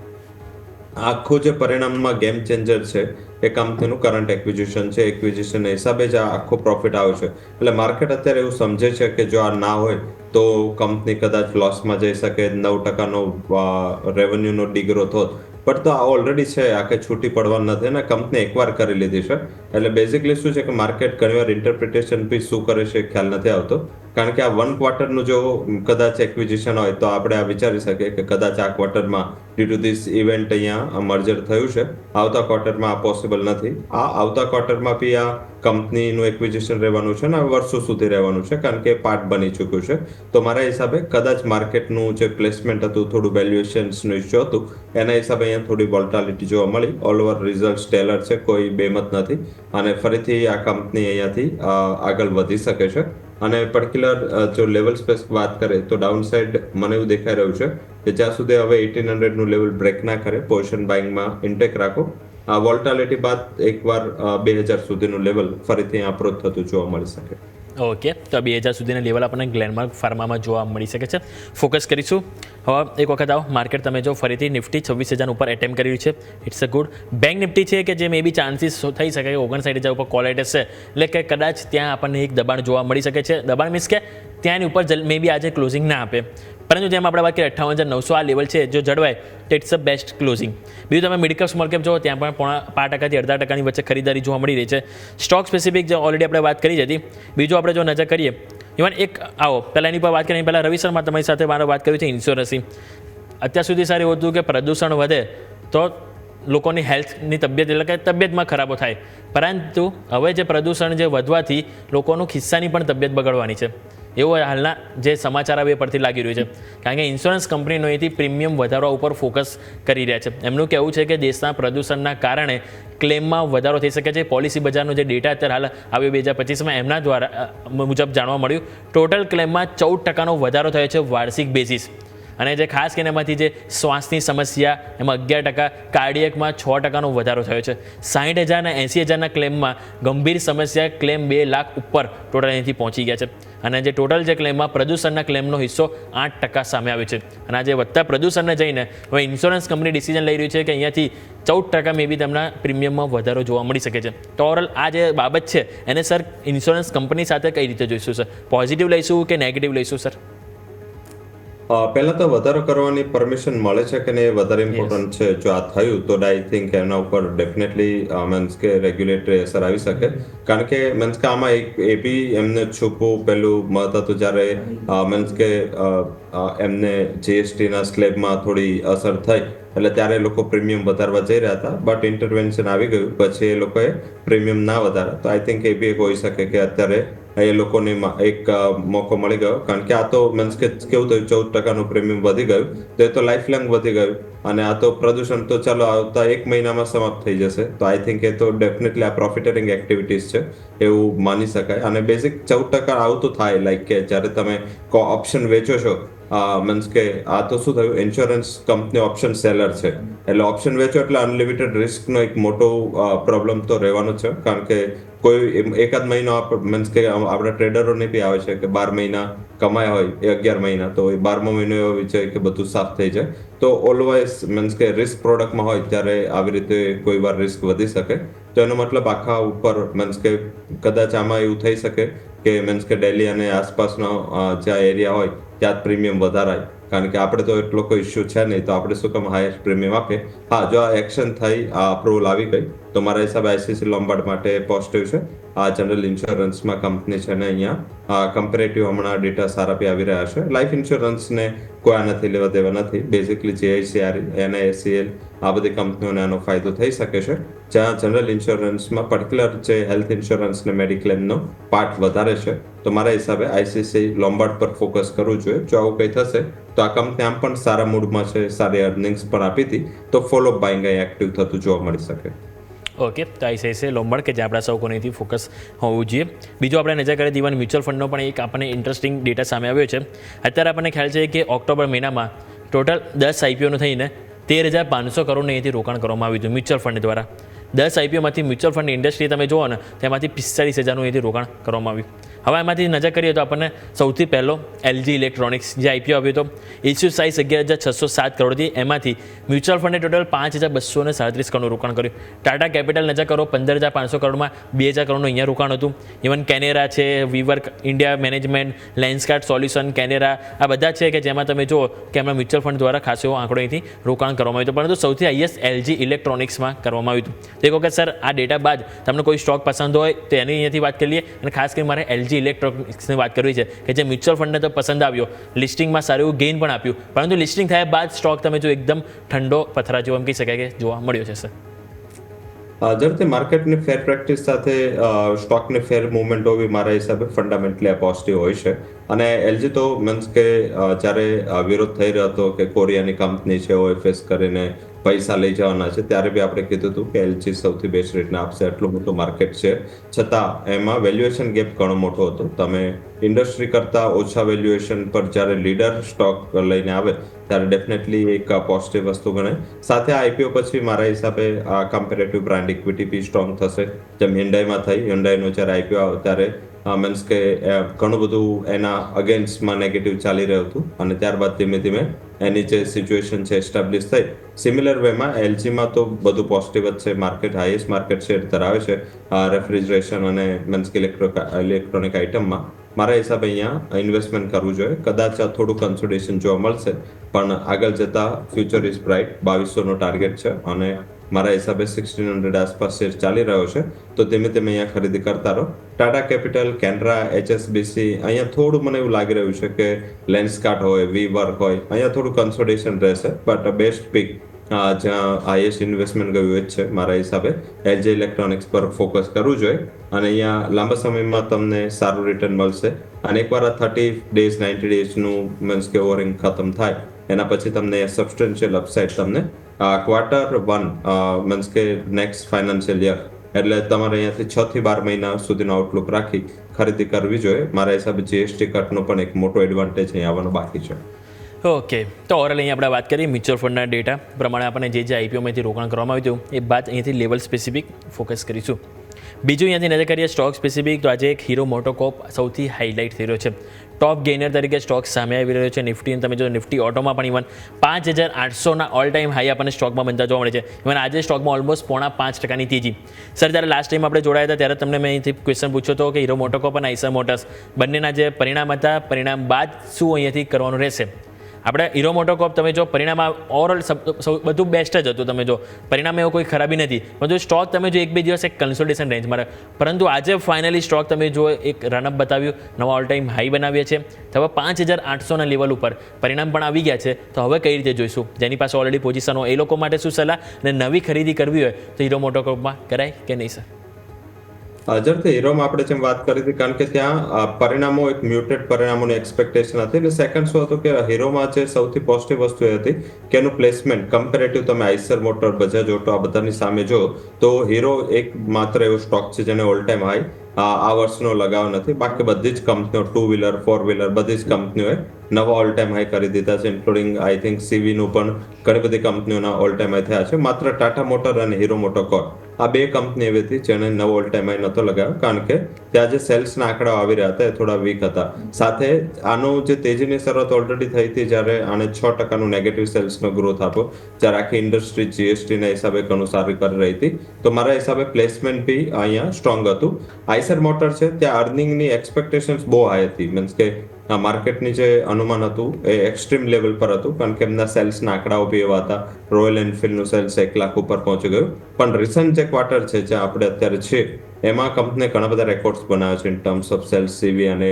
આખું જે પરિણામમાં ગેમ ચેન્જર છે એ કંપનીનું કરંટ એક્વિઝિશન છે. એક્વિઝિશન હિસાબે જ આ આખો પ્રોફિટ આવ્યો છે. એટલે માર્કેટ અત્યારે એવું સમજે છે કે જો આ ના હોય તો કંપની કદાચ લોસમાં જઈ શકે, 9% રેવન્યુનો ડિગ્રોથ હોત, બટ તો આ ઓલરેડી છે, આ કંઈ છૂટી પડવાનું નથી ને કંપની એકવાર કરી લીધી છે. એટલે બેઝિકલી શું છે કે માર્કેટ ઘણીવાર ઇન્ટરપ્રિટેશન બી શું કરે છે ખ્યાલ નથી આવતો, કારણ કે આ 1 ક્વાર્ટરનું જો કદાચ એક્વિઝિશન હોય તો આપણે આ વિચારી શકીએ કે કદાચ આ ક્વાર્ટરમાં ડ્યુ ટુ ધીસ ઇવેન્ટ અહીંયા મર્જર થયું છે, આવતા ક્વાર્ટરમાં આ પોસિબલ નથી. આ આવતા ક્વાર્ટરમાં બી આ કંપનીનું એક્વિઝિશન રહેવાનું છે ને વર્ષો સુધી રહેવાનું છે, કારણ કે પાર્ટ બની ચૂક્યું છે. તો મારા હિસાબે કદાચ માર્કેટનું જે પ્લેસમેન્ટ હતું, થોડું વેલ્યુએશન્સનું ઇશ્યુ હતું, એના હિસાબે અહીંયા થોડી વોલ્ટાલિટી જોવા મળી. ઓલ ઓવર રિઝલ્ટ સ્ટેલર છે, કોઈ બેમત નથી અને ફરીથી આ કંપની અહીંયાથી આગળ વધી શકે છે. અને પર્ટિક્યુલર જો લેવલ સ્પેસ વાત કરે તો ડાઉન સાઇડ મને એવું દેખાઈ રહ્યું છે કે જ્યાં સુધી હવે 1800નું લેવલ બ્રેક ના કરે, પોઝિશન બાઇંગમાં ઇન્ટેક રાખો. આ વોલ્ટાલિટી બાદ એકવાર 2000 સુધીનું લેવલ ફરીથી અપ્રોચ થતું જોવા મળી શકે. ઓકે, તો 2000 સુધીના લેવલ આપણને ગ્લેનમાર્ક ફાર્મામાં જોવા મળી શકે છે. ફોકસ કરીશું. હવે એક વખત આવો માર્કેટ તમે જો ફરીથી નિફ્ટી 26,000 ઉપર એટેમ્પ કરી રહ્યું છે, it's a good. Bank Nifty છે કે જે મે બી ચાન્સીસ થઈ શકે કે 59,000 ઉપર કોલેટેસ છે, એટલે કે કદાચ ત્યાં આપણને એક દબાણ જોવા મળી શકે છે. દબાણ મીન્સ કે ત્યાંની ઉપર મે બી આજે ક્લોઝિંગ ના આપે, પરંતુ જેમ આપણે વાત કરીએ 58,900 આ લેવલ છે, જો જળવાય તો ઇટ્સ અ બેસ્ટ ક્લોઝિંગ. બીજું તમે મિડ કેપ સ્મોલ કેપ જો ત્યાં પણ 5% થી 0.5% વચ્ચે ખરીદારી જોવા મળી રહી છે. સ્ટોક સ્પેસિફિક જે ઓલરેડી આપણે વાત કરી હતી. બીજું આપણે જો નજર કરીએ, ઇવન એક આવો પહેલાં એની પર વાત કરીએ, પહેલાં રવિ શર્મા તમારી સાથે મારે વાત કરી છે ઇન્સ્યોરન્સની. અત્યાર સુધી સારું એવું હતું કે પ્રદૂષણ વધે તો લોકોની હેલ્થની તબિયત એટલે કે તબિયતમાં ખરાબો થાય, પરંતુ હવે જે પ્રદૂષણ જે વધવાથી લોકોનું ખિસ્સાની પણ તબિયત બગડવાની છે, એવું હાલના જે સમાચાર આવે એ પરથી લાગી રહ્યું છે. કારણ કે ઇન્સ્યોરન્સ કંપનીનો એથી પ્રીમિયમ વધારવા ઉપર ફોકસ કરી રહ્યા છે. એમનું કહેવું છે કે દેશના પ્રદૂષણના કારણે ક્લેમમાં વધારો થઈ શકે છે. પોલિસી બજારનો જે ડેટા અત્યારે હાલ આવ્યો 2025માં એમના દ્વારા મુજબ જાણવા મળ્યું, ટોટલ ક્લેમમાં 14% વધારો થયો છે વાર્ષિક બેઝિસ. અને જે ખાસ કરીને એમાંથી જે શ્વાસની સમસ્યા એમાં 11%, કાર્ડિયકમાં 6%નો વધારો થયો છે. 60,000 અને 80,000ના ક્લેમમાં ગંભીર સમસ્યા ક્લેમ 2 લાખ ઉપર ટોટલ અહીંથી પહોંચી ગયા છે. અને જે ટોટલ જે ક્લેમમાં પ્રદૂષણના ક્લેમનો હિસ્સો 8% સામે આવ્યો છે. અને આ જે વધતા પ્રદૂષણને જઈને હવે ઇન્સ્યોરન્સ કંપની ડિસિઝન લઈ રહી છે કે અહીંયાથી 14% મે બી તેમના પ્રીમિયમમાં વધારો જોવા મળી શકે છે. તો ઓવરઓલ આ જે બાબત છે એને સર ઇન્સ્યોરન્સ કંપની સાથે કઈ રીતે જોઈશું સર? પોઝિટિવ લઈશું કે નેગેટિવ લઈશું સર? પહેલા તો વધારો કરવાની પરમિશન મળે છે કે નહીં એ વધારે ઇમ્પોર્ટન્ટ છે. જો આ થયું તો આઈ થિંક એના ઉપર ડેફિનેટલી મીન્સ કે રેગ્યુલેટરી અસર આવી શકે, કારણ કે મીન્સ કે આમાં એ બી એમને છૂપવું પેલું મત હતું જ્યારે મીન્સ કે એમને જીએસટીના સ્લેબમાં થોડી અસર થઈ, એટલે ત્યારે લોકો પ્રીમિયમ વધારવા જઈ રહ્યા હતા, બટ ઇન્ટરવેન્શન આવી ગયું, પછી એ લોકોએ પ્રીમિયમ ના વધારે. તો આઈ થિંક એ બી એક હોઈ શકે કે અત્યારે એ લોકોને એક મોકો મળી ગયો, કારણ કે આ તો મીન્સ કે કેવું થયું 14%નું પ્રીમિયમ વધી ગયું, તો એ તો લાઈફ લોંગ વધી ગયું. અને આ તો પ્રદૂષણ તો ચાલો આવતા 1 મહિનામાં સમાપ્ત થઈ જશે. તો આઈ થિંક એ તો ડેફિનેટલી આ પ્રોફિટેરિંગ એક્ટિવિટીઝ છે એવું માની શકાય. અને બેઝિક 14% આવું તો થાય, લાઈક કે જ્યારે તમે ઓપ્શન વેચો છો, મીન્સ કે આ તો શું થયું, ઇન્સ્યોરન્સ કંપની ઓપ્શન સેલર છે, એટલે ઓપ્શન વેચો એટલે અનલિમિટેડ રિસ્કનો એક મોટો પ્રોબ્લેમ તો રહેવાનો છે. કારણ કે કોઈ એકાદ મહિનો મીન્સ કે આપણા ટ્રેડરોને બી આવે છે કે 12 મહિના કમાયા હોય એ 11 મહિના, તો એ 12મો મહિનો એવો વિચાર કે બધું સાફ થઈ જાય. તો ઓલવેઝ મીન્સ કે રિસ્ક પ્રોડક્ટમાં હોય ત્યારે આવી રીતે કોઈ વાર રિસ્ક વધી શકે. તો એનો મતલબ આખા ઉપર મીન્સ કે કદાચ આમાં એવું થઈ શકે કે મીન્સ કે દિલ્હી અને આસપાસનો જ્યાં એરિયા હોય ત્યાં જ પ્રીમિયમ વધારાય, કારણ કે આપણે તો એટલો કોઈ ઇસ્યુ છે નહીં, તો આપણે શું કામ હાઈએસ્ટ પ્રીમિયમ આપે. હા, જો આ એક્શન થઈ, આ અપ્રુવલ આવી ગઈ, તો મારા હિસાબે આઈસીઆઈસીઆઈ લોમ્બાર્ડ માટે પોઝિટિવ છે. આ જનરલ ઇન્સ્યોરન્સમાં કંપની છે ને અહીંયા કમ્પેરેટિવ હમણાં ડેટા સારા બી આવી રહ્યા છે. લાઈફ ઇન્સ્યોરન્સને કોઈ આનાથી લેવા દેવા નથી. બેઝિકલી જીઆઈસીઆર, એનઆઈએસીએલ આ બધી કંપનીઓને આનો ફાયદો થઈ શકે છે. જ્યાં જનરલ ઇન્સ્યોરન્સમાં પર્ટિક્યુલર જે હેલ્થ ઇન્સ્યોરન્સ ને મેડિક્લેમનો પાર્ટ વધારે છે, તો મારા હિસાબે આઈસીઆઈસીઆઈ લોમ્બાર્ડ પર ફોકસ કરવું જોઈએ. જો આવું કંઈ થશે તો આ કંપની આમ પણ સારા મૂડમાં છે, સારી અર્નિંગ્સ પણ આપી હતી, તો ફોલો બાઇંગ અહીં એક્ટિવ થતું જોવા મળી શકે. ઓકે, તો આઈસીઆઈસીઆઈ લોમ્બાર્ડ કે જે આપણા સૌ કોનેથી ફોકસ હોવું જોઈએ. બીજું આપણે નજર કરીએ ઇવન મ્યુચ્યુઅલ ફંડનો પણ એક આપણને ઇન્ટરેસ્ટિંગ ડેટા સામે આવ્યો છે. અત્યારે આપણને ખ્યાલ છે કે ઓક્ટોબર મહિનામાં ટોટલ 10 આઈપીઓનું થઈને 13,500 કરોડનું અહીંયાથી રોકાણ કરવામાં આવ્યું હતું મ્યુચ્યુઅલ ફંડ દ્વારા. 10 આઈપીઓમાંથી મ્યુચ્યુઅલ ફંડ ઇન્ડસ્ટ્રી તમે જુઓ ને તેમાંથી 45,000નું અહીંયાથી રોકાણ કરવામાં આવ્યું. હવે એમાંથી નજર કરીએ તો આપણને સૌથી પહેલો એલજી ઇલેક્ટ્રોનિક્સ જે આઈપીઓ આવ્યો હતો, ઇસ્યુ સાઇઝ 11,607 કરોડથી, એમાંથી મ્યુચ્યુઅલ ફંડે ટોટલ 5,237 કરોડનું રોકાણ કર્યું. ટાટા કેપિટલ નજર કરો 15,500 કરોડમાં 2,000 કરોડનું અહીંયા રોકાણ હતું. ઇવન કેનેરા છે, WeWork India management, Lenskart solution, Canara, આ બધા છે કે જેમાં તમે જુઓ કે એમના મ્યુચ્યુઅલ ફંડ દ્વારા ખાસ એવો આંકડો અહીંથી રોકાણ કરવામાં આવ્યું હતું. પરંતુ સૌથી હાઈએસ્ટ એલજી ઇલેક્ટ્રોનિક્સમાં કરવામાં આવ્યું હતું. તો એક વખત સર આ ડેટા બાદ તમને કોઈ સ્ટોક પસંદ હોય તો એની અહીંયાથી વાત કરી લઈએ. અને ખાસ કરીને મારે એલજી ઇલેક્ટ્રોનિક્સની વાત કરવી છે કે જે મ્યુચ્યુઅલ ફંડને તો પસંદ આવ્યો, લિસ્ટિંગમાં સારું એવું ગેઇન પણ આપ્યું, પરંતુ લિસ્ટિંગ થયા બાદ સ્ટોક તમે જો એકદમ ઠંડો પથરા જેવો એમ કહી શકાય કે જોવા મળ્યો છે સર. ઝડપથી માર્કેટની ફેર પ્રેક્ટિસ સાથે સ્ટોકની ફેર મુવમેન્ટ હોવી મારા હિસાબે ફંડામેન્ટલી આ પોઝિટિવ હોય છે. અને એલજી તો મીન્સ કે જ્યારે વિરોધ થઈ રહ્યો હતો કે કોરિયાની કંપની છે ઓએફએસ કરીને પૈસા લઈ જવાના છે, ત્યારે બી આપણે કીધું હતું કે એલજી સૌથી બેસ્ટ રેટને આપશે, એટલું મોટું માર્કેટ છે, છતાં એમાં વેલ્યુએશન ગેપ ઘણો મોટો હતો. તમે ઇન્ડસ્ટ્રી કરતાં ઓછા વેલ્યુએશન પર જ્યારે લીડર સ્ટોક લઈને આવે ત્યારે ડેફિનેટલી એક પોઝિટિવ વસ્તુ ગણાય. સાથે આઈપીઓ પછી મારા હિસાબે આ કમ્પેરેટિવ બ્રાન્ડ ઇક્વિટી બી સ્ટ્રોંગ થશે, જેમ હિન્ડાઈમાં થઈ. હિન્ડાઈનો જ્યારે આઈપીઓ આવ્યો ત્યારે મીન્સ કે ઘણું બધું એના અગેન્સ્ટમાં નેગેટિવ ચાલી રહ્યું હતું અને ત્યારબાદ ધીમે ધીમે એની જે સિચ્યુએશન છે એસ્ટાબ્લિશ થઈ. સિમિલર વેમાં એલજીમાં તો બધું પોઝિટિવ જ છે. માર્કેટ હાઈએસ્ટ માર્કેટ શેર ધરાવે છે રેફ્રિજરેશન અને મીન્સ કે ઇલેક્ટ્રોનિક આઇટમમાં. મારા હિસાબે અહીંયા ઇન્વેસ્ટમેન્ટ કરવું જોઈએ. કદાચ થોડું કન્સોલિડેશન જોવા મળશે, પણ આગળ જતા ફ્યુચર ઇઝ બ્રાઇટ. 2200નો ટાર્ગેટ છે અને મારા હિસાબે 1600 આસપાસ શેર ચાલી રહ્યો છે, તો ધીમે ધીમે અહીંયા ખરીદી કરતા રહો. ટાટા કેપિટલ, કેનરા, એચએસબીસી, અહીંયા થોડું મને એવું લાગી રહ્યું છે કે લેન્સકાર્ટ હોય, વીવર્ક હોય, અહીંયા થોડું કન્સોલિડેશન રહેશે. બટ બેસ્ટ પિક જ્યાં હાઈએસ્ટ ઇન્વેસ્ટમેન્ટ ગયું એ જ છે મારા હિસાબે એલજી ઇલેક્ટ્રોનિક્સ પર ફોકસ કરવું જોઈએ. અને અહીંયા લાંબા સમયમાં તમને સારું રિટર્ન મળશે. અને એકવાર આ 30 ડેઝ 90 ડેઝનું મીન્સ કે ઓવરિંગ ખતમ થાય એના પછી તમને સબસ્ટેન્શિયલ અપસાઇડ તમને Q1 મીન્સ કે નેક્સ્ટ ફાઇનાન્શિયલ યર, એટલે તમારે અહીંયાથી 6 થી 12 મહિના સુધીનો આઉટલુક રાખી ખરીદી કરવી જોઈએ. મારા હિસાબે જીએસટી કટનો પણ એક મોટો એડવાન્ટેજ અહીં આવવાનો બાકી છે. ઓકે, તો ઓવરઓલ અહીંયા આપણે વાત કરીએ મ્યુચ્યુઅલ ફંડના ડેટા પ્રમાણે આપણે જે આઈપીઓમાંથી રોકાણ કરવામાં આવ્યું હતું એ બાદ અહીંયાથી લેવલ સ્પેસિફિક ફોકસ કરીશું. બીજું અહીંયાથી નજર કરીએ સ્ટોક સ્પેસિફિક, તો આજે એક હીરો મોટોકોર્પ સૌથી હાઇલાઇટ થઈ રહ્યો છે. ટોપ ગેઇનર તરીકે સ્ટોક સામે આવી રહ્યો છે. નિફ્ટી તમે જો નિફ્ટી ઓટોમાં પણ ઇવન 5,800ના ઓલ ટાઈમ હાઈ આપણને સ્ટોકમાં બનતા જોવા મળે છે. ઇવન આજે સ્ટોકમાં ઓલમોસ્ટ 5.5% તેજી. સર, જ્યારે લાસ્ટ ટાઈમ આપણે જોડાયા હતા ત્યારે તમને મેં અહીંથી ક્વેશ્ચન પૂછ્યો હતો કે હીરો મોટોકોર્પ અને આઈસર મોટર્સ બંનેના જે પરિણામ હતા, પરિણામ બાદ શું અહીંયાથી કરવાનું રહેશે. આપણે હીરો મોટોકોર્પ તમે જો પરિણામમાં ઓવરઓલ બધું બેસ્ટ જ હતું. તમે જો પરિણામ એવું કોઈ ખરાબી નથી, પરંતુ સ્ટોક તમે જો 1-2 દિવસ એક કન્સોલિડેશન રેન્જમાં રહે, પરંતુ આજે ફાઇનલી સ્ટોક તમે જો એક રનઅપ બતાવ્યું, નવા ઓલ ટાઈમ હાઈ બનાવ્યા છે. તો હવે 5,800ના લેવલ ઉપર પરિણામ પણ આવી ગયા છે. તો હવે કઈ રીતે જોઈશું? જેની પાસે ઓલરેડી પોઝિશન હોય એ લોકો માટે શું સલાહ, અને નવી ખરીદી કરવી હોય તો હીરો મોટોકોર્પમાં કરાય કે નહીં સર? ઝડપથી હીરોમાં આપણે જેમ વાત કરી હતી, કારણ કે ત્યાં પરિણામો એક મ્યુટેડ પરિણામોની એક્સપેક્ટેશન હતી. અને સેકન્ડ શું હતું કે હીરોમાં જે સૌથી પોઝિટિવ વસ્તુ એ હતી કે એનું પ્લેસમેન્ટ કમ્પેરેટિવ તમે આઈસર મોટર, બજાજ ઓટો આ બધાની સામે જો તો હીરો એક માત્ર એવો સ્ટોક છે જેને ઓલ ટાઈમ હાઈ આ વર્ષનો લગાવ નથી. બાકી બધી જ કંપનીઓ 2 વ્હીલર 4 વ્હીલર બધી જ કંપનીઓએ નવા ઓલ ટાઈમ હાઈ કરી દીધા છે, ઇન્ક્લુડિંગ આઈ થિંક સીવીનું પણ ઘણી બધી કંપનીઓના ઓલ ટાઈમ હાઈ થયા છે. માત્ર ટાટા મોટર અને હીરો મોટોકોર્પ આ બે કંપની એવી હતી જેને નવો ઓલ ટાઈમ હાઈ નહોતો લગાવ્યો, કારણ કે ત્યાં જે સેલ્સના આંકડાઓ આવી રહ્યા હતા એ થોડા વીક હતા. સાથે આનું જે તેજીની શરૂઆત ઓલરેડી થઈ હતી જ્યારે આને 6%નું નેગેટિવ સેલ્સનો ગ્રોથ આપ્યો, જ્યારે આખી ઇન્ડસ્ટ્રી જીએસટીના હિસાબે ઘણું સારું કરી રહી હતી. તો મારા હિસાબે પ્લેસમેન્ટ બી અહીંયા સ્ટ્રોંગ હતું. આઈસર મોટર છે ત્યાં અર્નિંગની એક્સપેક્ટેશન્સ બહુ હાઈ હતી, મીન્સ કે માર્કેટની જે અનુમાન હતું એ એક્સ્ટ્રીમ લેવલ પર હતું, કારણ કે એમના સેલ્સના આંકડાઓ બી એવા હતા. રોયલ એનફિલ્ડનું સેલ્સ 1 લાખ ઉપર પહોંચી ગયું. પણ રિસન્ટ જે ક્વાર્ટર છે જ્યાં આપણે અત્યારે છે એમાં કંપનીએ ઘણા બધા રેકોર્ડ્સ બનાવ્યા છે ઇન ટર્મ્સ ઓફ સેલ્સ. સીવી અને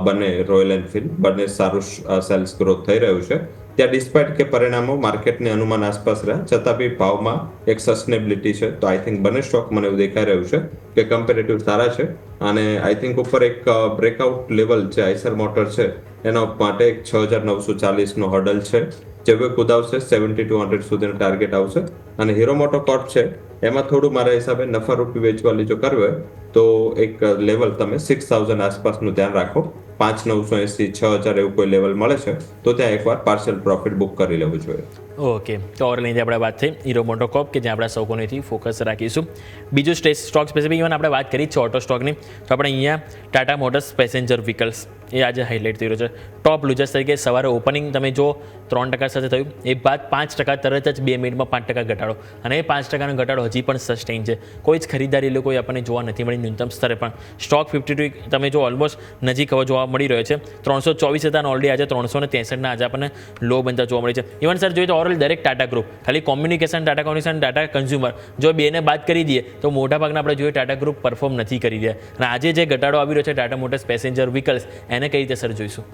બંને રોયલ એનફિલ્ડ બંને સારું સેલ્સ ગ્રોથ થઈ રહ્યું છે. ત્યાં ડિસ્પાઇટ કે પરિણામો માર્કેટની અનુમાન આસપાસ રહ્યા છતાં બી ભાવમાં એક સસ્ટેનેબિલિટી છે. તો આઈ થિંક બંને સ્ટોક મને એવું દેખાઈ રહ્યું છે કે કમ્પેરેટિવ સારા છે. અને આઈ થિંક ઉપર એક બ્રેકઆઉટ લેવલ જે આઈસર મોટર છે એના માટે એક 6,940નો હર્ડલ છે, જે કુદાવશે 7,200 સુધીનો ટાર્ગેટ આવશે. અને હીરો મોટોકોર્પ છે એમાં થોડું મારા હિસાબે નફારૂપી વેચવાલી જો કરવી હોય તો એક લેવલ તમે 6,000 આસપાસનું ધ્યાન રાખો. 5,980 6,000 એવું કોઈ લેવલ મળે છે તો ત્યાં એકવાર પાર્શિયલ પ્રોફિટ બુક કરી લેવું જોઈએ. ઓકે, તો ઓવરઓલની આપણે વાત થઈ હીરો મોટોકોર્પ કે જ્યાં આપણે સૌ કોઈથી ફોકસ રાખીશું. બીજું સ્ટોક સ્પેસિફિક ઇવન આપણે વાત કરી જ છે ઓટો સ્ટોકની, તો આપણે અહીંયા ટાટા મોટર્સ પેસેન્જર વ્હીકલ્સ એ આજે હાઇલાઇટ થઈ રહ્યો છે. ટોપ લૂઝર્સ તરીકે સવારે ઓપનિંગ તમે જો 3% સાથે થયું, એ બાદ 5% તરત જ 2 મિનિટમાં 5% ઘટાડો, અને એ 5%નો ઘટાડો હજી પણ સસ્ટેઇન છે. કોઈ જ ખરીદારી લોકો આપણને જોવા નથી મળી ન્યૂનતમ સ્તરે પણ. સ્ટોક 52 તમે જો ઓલમોસ્ટ નજીક હવે જોવા મળી રહ્યો છે. 324 હતા અને ઓલરેડી આજે 363ના આજે આપણને લો બનતા જોવા મળી છે. ઇવન સર જોઈએ તો ઓવરઓલ દરેક ટાટા ગ્રુપ, ખાલી ટાટા કોમ્યુનિકેશન, ટાટા કન્ઝ્યુમર, જો બેને બાદ કરી દઈએ તો મોટાભાગના આપણે જોઈએ ટાટા ગ્રુપ પરફોર્મ નથી કરી રહ્યા. અને આજે જે ઘટાડો આવી રહ્યો છે ટાટા મોટર્સ પેસેન્જર વ્હીકલ્સ, એને કઈ રીતે સર જોઈશું?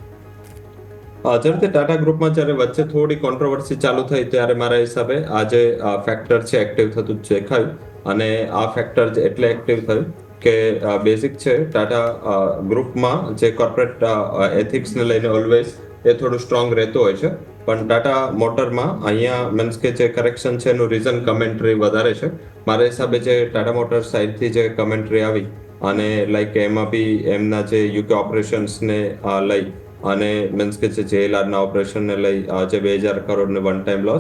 જ્યારે ટાટા ગ્રુપમાં જ્યારે વચ્ચે થોડી કોન્ટ્રોવર્સી ચાલુ થઈ ત્યારે મારા હિસાબે આજે ફેક્ટર છે એક્ટિવ થતું જ દેખાયું. અને આ ફેક્ટર એટલે એક્ટિવ થયું કે બેઝિક છે ટાટા ગ્રુપમાં જે કોર્પોરેટ એથિક્સને લઈને ઓલવેઝ એ થોડું સ્ટ્રોંગ રહેતું હોય છે. પણ ટાટા મોટરમાં અહીંયા મીન્સ કે જે કરેક્શન છે એનું રીઝન કમેન્ટ્રી વધારે છે. મારા હિસાબે જે ટાટા મોટર સાઈડથી જે કમેન્ટ્રી આવી અને લાઈક એમાં બી એમના જે યુકે ઓપરેશન્સને લઈ અને મીન્સ કે જે જેએલઆરના ઓપરેશનને લઈ જે 2000 કરોડને વન ટાઈમ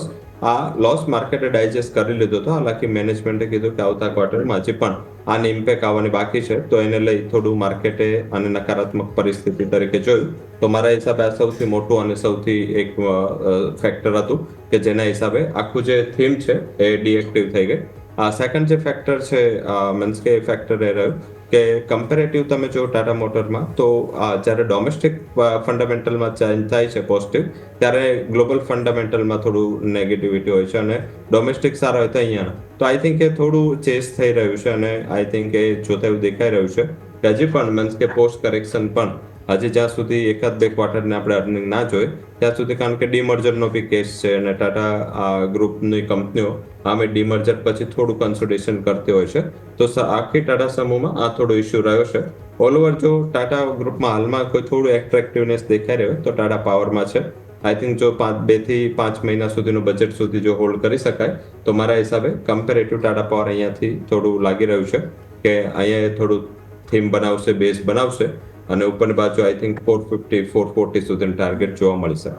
લોસ માર્કેટે ડાયજેસ્ટ કરી લીધો હતો. હાલાકી મેનેજમેન્ટે કીધું કે આવતા ક્વાર્ટરમાં હજી પણ આની ઇમ્પેક્ટ આવવાની બાકી છે, તો એને લઈ થોડું માર્કેટે આને નકારાત્મક પરિસ્થિતિ તરીકે જોયું. તો મારા હિસાબે આ સૌથી મોટું અને સૌથી એક ફેક્ટર હતું કે જેના હિસાબે આખું જે થીમ છે એ ડીએક્ટિવ થઈ ગઈ. સેકન્ડ જે ફેક્ટર છે મીન્સ કે ફેક્ટર એ રહ્યું કે કમ્પેરેટિવ તમે જો ટાટા મોટરમાં તો જ્યારે ડોમેસ્ટિક ફંડામેન્ટલમાં ચેન્જ થાય છે પોઝિટિવ, ત્યારે ગ્લોબલ ફંડામેન્ટલમાં થોડું નેગેટિવિટી હોય છે. અને ડોમેસ્ટિક સારા હોય તો અહીંયા તો આઈ થિંક એ થોડું ચેસ થઈ રહ્યું છે. અને આઈ થિંક એ જોતા એવું દેખાઈ રહ્યું છે કે હજી પણ મીન્સ કે પોસ્ટ કરેક્શન પણ હજી જ્યાં સુધી 1-2 ક્વાર્ટરને આપણે અર્નિંગ ના જોઈએ ત્યાં સુધી, કારણ કે ડીમર્જરનો બી કેસ છે અને ટાટા ગ્રુપની કંપનીઓ આમે ડીમર્જર પછી થોડું કન્સોલિડેશન કરતી હોય છે. તો આખી ટાટા સમૂહમાં આ થોડો ઇસ્યુ રહ્યો છે. ઓલ ઓવર જો ટાટા ગ્રુપમાં હાલમાં કોઈ થોડું એટ્રેક્ટિવનેસ દેખાઈ રહ્યો તો ટાટા પાવરમાં છે. આઈ થિંક જો 2 થી 5 મહિના સુધીનું બજેટ સુધી જો હોલ્ડ કરી શકાય તો મારા હિસાબે કમ્પેરેટિવ ટાટા પાવર અહીંયાથી થોડું લાગી રહ્યું છે કે અહીંયા થોડું થીમ બનાવશે, બેઝ બનાવશે અને ઉપરની બાજુ આઈ થિંક 450-440 સુધીનું ટાર્ગેટ જોવા મળશે.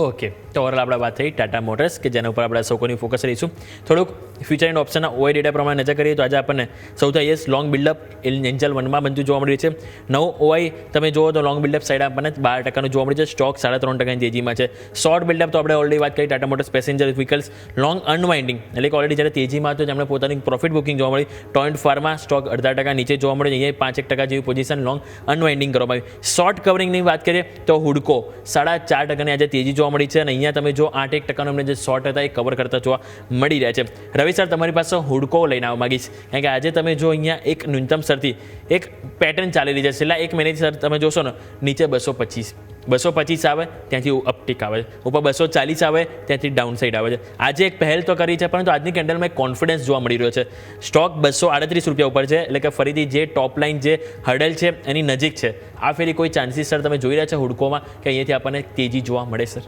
ઓકે, તો ઓવરઓલ આપણે વાત થઈ ટાટા મોટર્સ કે જેના ઉપર આપણે સૌ કોઈની ફોકસ રહીશું. થોડુંક ફ્યુચર એન્ડ ઓપ્શનના ઓઆઈ ડેટા પ્રમાણે નજર કરીએ તો આજે આપણને સૌથી હાઈએસ્ટ લોંગ બિલ્ડઅપ એન્જલ 1માં બનતું જોવા મળી છે. નવું ઓઆઈ તમે જુઓ તો લોંગ બિલ્ડઅપ સાઈડ આપણને 12% જોવા મળી છે. સ્ટોક 3.5% તેજીમાં છે. શોર્ટ બિલ્ડઅપ તો આપણે ઓલરેડી વાત કરી Tata motors passenger vehicles. Long unwinding એટલે કે ઓલરેડી જ્યારે તેજીમાં હતો તેમણે પોતાની પ્રોફિટ બુકિંગ જોવા મળી. ટોયન્ટ ફાર્મા સ્ટોક 0.5% નીચે જોવા મળ્યો. અહીંયા 5% જેવી પોઝિશન લોંગ અનવાઇન્ડિંગ કરવામાં આવી. શોર્ટ કવરિંગની વાત કરીએ તો હુડકો 4.5% આજે તેજી જોવા મળી છે. અને અહીંયા તમે જો 8% અમને જે શોર્ટ હતા એ કવર કરતા જોવા મળી રહ્યા છે. રવિ સર, તમારી પાસે હુડકો લઈને આવવા માંગીશ, કારણ કે આજે તમે જો અહીંયા એક ન્યૂનતમ સ્તરથી એક પેટર્ન ચાલેલી છે. છેલ્લા એક મહિનાથી સર તમે જોશો ને નીચે 225 આવે ત્યાંથી અપટીક આવે છે, ઉપર 240 આવે ત્યાંથી ડાઉન સાઈડ આવે છે. આજે એક પહેલ તો કરી છે પરંતુ આજની કેન્ડલમાં એક કોન્ફિડન્સ જોવા મળી રહ્યો છે. સ્ટોક 238 રૂપિયા ઉપર છે, એટલે કે ફરીથી જે ટોપ લાઇન જે હર્ડલ છે એની નજીક છે. આ ફેરી કોઈ ચાન્સીસ સર તમે જોઈ રહ્યા છે હુડકોમાં કે અહીંયાથી આપણને તેજી જોવા મળે સર?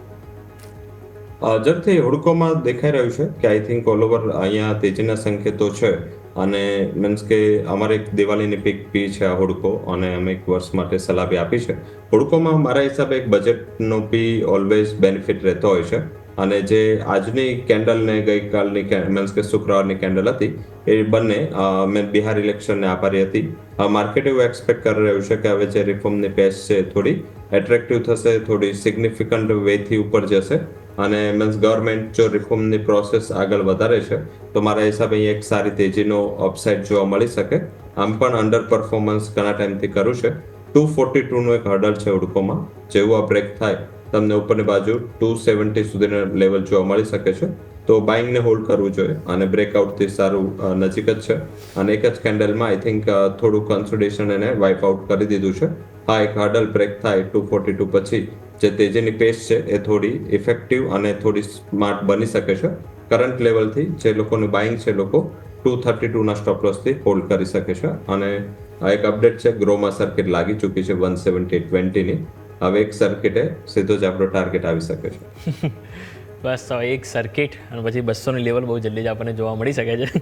ઝડપથી હુડકોમાં દેખાઈ રહ્યું છે કે આઈ થિંક ઓલ ઓવર અહીંયા તેજીના સંકેતો છે. અને મીન્સ કે અમારે એક દિવાળીની પીક પી છે આ હુડકો અને અમે એક વર્ષ માટે સલાહ બી આપી છે. હુડકોમાં મારા હિસાબે એક બજેટનો બી ઓલવેઝ બેનિફિટ રહેતો હોય છે. અને જે આજની કેન્ડલ ને ગઈકાલની મીન્સ કે શુક્રવારની કેન્ડલ હતી એ બંને મેં બિહાર ઇલેક્શનને આભારી હતી. માર્કેટ એવું એક્સપેક્ટ કરી રહ્યું છે કે હવે જે રિફોર્મની પેસ છે થોડી એટ્રેક્ટિવ થશે, થોડી સિગ્નિફિકન્ટ વેથી ઉપર જશે. અને મીન્સ ગવર્મેન્ટ જો રિફોર્મની પ્રોસેસ આગળ વધારે છે તો મારા હિસાબે અહીં એક સારી તેજીનો અપસાઇડ જોવા મળી શકે. આમ પણ અંડર પરફોર્મન્સ ઘણા ટાઈમથી કર્યું છે. 242નું એક હર્ડલ છે હુડકોમાં. જેવું આ બ્રેક થાય તમને ઉપરની બાજુ 270 સુધીના લેવલ જોવા મળી શકે છે. તો બાઇંગને હોલ્ડ કરવું જોઈએ અને બ્રેકઆઉટથી સારું નજીક જ છે. અને એક જ કેન્ડલમાં આઈ થિંક થોડું કન્સોલિડેશન એને વાઇપ આઉટ કરી દીધું છે. હા, એક હર્ડલ બ્રેક થાય 242 પછી જે તેજીની પેસ છે એ થોડી ઇફેક્ટિવ અને થોડી સ્માર્ટ બની શકે છે. કરંટ લેવલથી જે લોકોનું બાઇંગ છે લોકો 232ના સ્ટોપ લોસથી હોલ્ડ કરી શકે છે. અને આ એક અપડેટ છે, ગ્રોમાં સર્કિટ લાગી ચૂકી છે 170-20ની. હવે એક સર્કિટે સીધો જ આપણો ટાર્ગેટ આવી શકે છે. બસ તો એક સર્કિટ અને પછી 200ની લેવલ બહુ જલ્દી જ આપણને જોવા મળી શકે છે.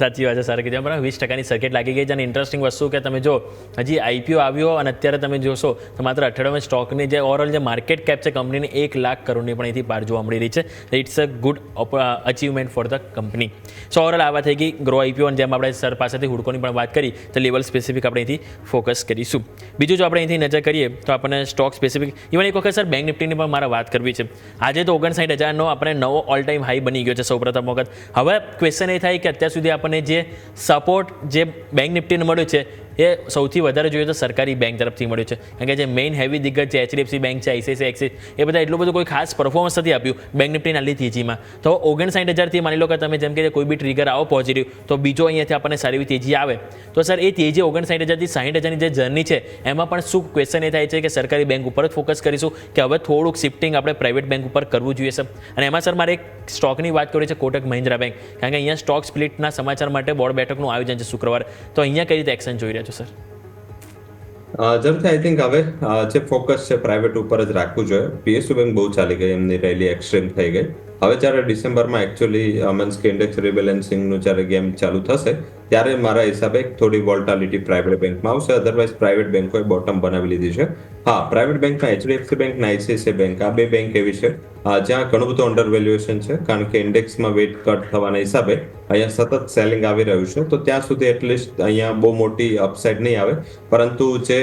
સાચી વાત છે સર કે જેમ 20%ની સર્કિટ લાગી ગઈ છે. અને ઇન્ટરેસ્ટિંગ વસ્તુ કે તમે જો હજી આઈપીઓ આવ્યો અને અત્યારે તમે જોશો તો માત્ર અઠવાડિયામાં સ્ટોકની જે ઓવરઓલ જે માર્કેટ કેપ છે કંપનીની 1 લાખ કરોડની પણ અહીંથી પાર જોવા મળી રહી છે. It's a good achievement for the company. So overall આવા થઈ ગઈ ગ્રો આઈપીઓ. અને જેમ આપણે સર પાસેથી હુડકોની પણ વાત કરી તો લેવલ સ્પેસિફિક આપણે અહીંથી ફોકસ કરીશું. બીજું જો આપણે અહીંથી નજર કરીએ તો આપણને સ્ટોક સ્પેસિફિક ઇવન એક વખત સર બેંક નિફ્ટીની પણ મારે વાત કરવી છે. આજે તો 59,000નો આપણે નવો ઓલ ટાઈમ હાઈ બની ગયો છે સૌપ્રથમ વખત. હવે ક્વેશ્ચન એ થાય કે અત્યાર સુધી આપણને જે સપોર્ટ જે બેંક નિફ્ટીને મળ્યો છે એ સૌથી વધારે જોઈએ તો સરકારી બેંક તરફથી મળ્યું છે. કારણ કે જે મેઇન હેવી દિગ્ગજ છે HDFC બેંક છે, ICICI એક્સિસ, એ બધા એટલું બધું કોઈ ખાસ પરફોર્મન્સ નથી આપ્યું બેંક નિફ્ટીના આટલી તેજીમાં. તો 59,000થી માની લો કે તમે જેમ કે કોઈ બી ટ્રિગર આવો પોઝિટિવ તો બીજો અહીંયાથી આપણને સારી એવી તેજી આવે તો સર એ તેજી 59,000થી 60,000ની જે જર્ની છે એમાં પણ શું ક્વેશ્ચન એ થાય છે કે સરકારી બેંક ઉપર જ ફોકસ કરીશું કે હવે થોડુંક શિફ્ટિંગ આપણે પ્રાઇવેટ બેંક ઉપર કરવું જોઈએ સર. અને એમાં સર મારે એક સ્ટોકની વાત કરવી છે કોટક મહિન્દ્રા બેંક. કારણ કે અહીંયા સ્ટોક સ્પ્લિટના સમાચાર માટે બોર્ડ બેઠકનું આયોજન છે શુક્રવારે. તો અહીંયા કઈ રીતે એક્શન જોઈ રહ્યા છો સર? જરૂરથી આઈ થિંક હવે જે ફોકસ છે પ્રાઇવેટ ઉપર જ રાખવું જોઈએ. PSU બેંક બહુ ચાલી ગઈ, એમની રેલી એક્સ્ટ્રીમ થઈ ગઈ. હવે જ્યારે ડિસેમ્બરમાં એકચ્યુઅલી મીન્સ કે ઇન્ડેક્સ રિબેલેન્સિંગનું જ્યારે ગેમ ચાલુ થશે ત્યારે મારા હિસાબે થોડી વોલ્ટાલિટી પ્રાઇવેટ બેંકમાં આવશે. અધરવાઇઝ પ્રાઇવેટ બેંકોએ બોટમ બનાવી લીધી છે. હા, પ્રાઇવેટ બેંકમાં HDFC બેંક અને ICICI બેંક આ બે બેંક એવી છે જ્યાં ઘણું બધું અંડર વેલ્યુએશન છે. કારણ કે ઇન્ડેક્સમાં વેટ કટ થવાના હિસાબે અહીંયા સતત સેલિંગ આવી રહ્યું છે. તો ત્યાં સુધી એટલીસ્ટ અહીંયા બહુ મોટી અપસાઇડ નહીં આવે. પરંતુ જે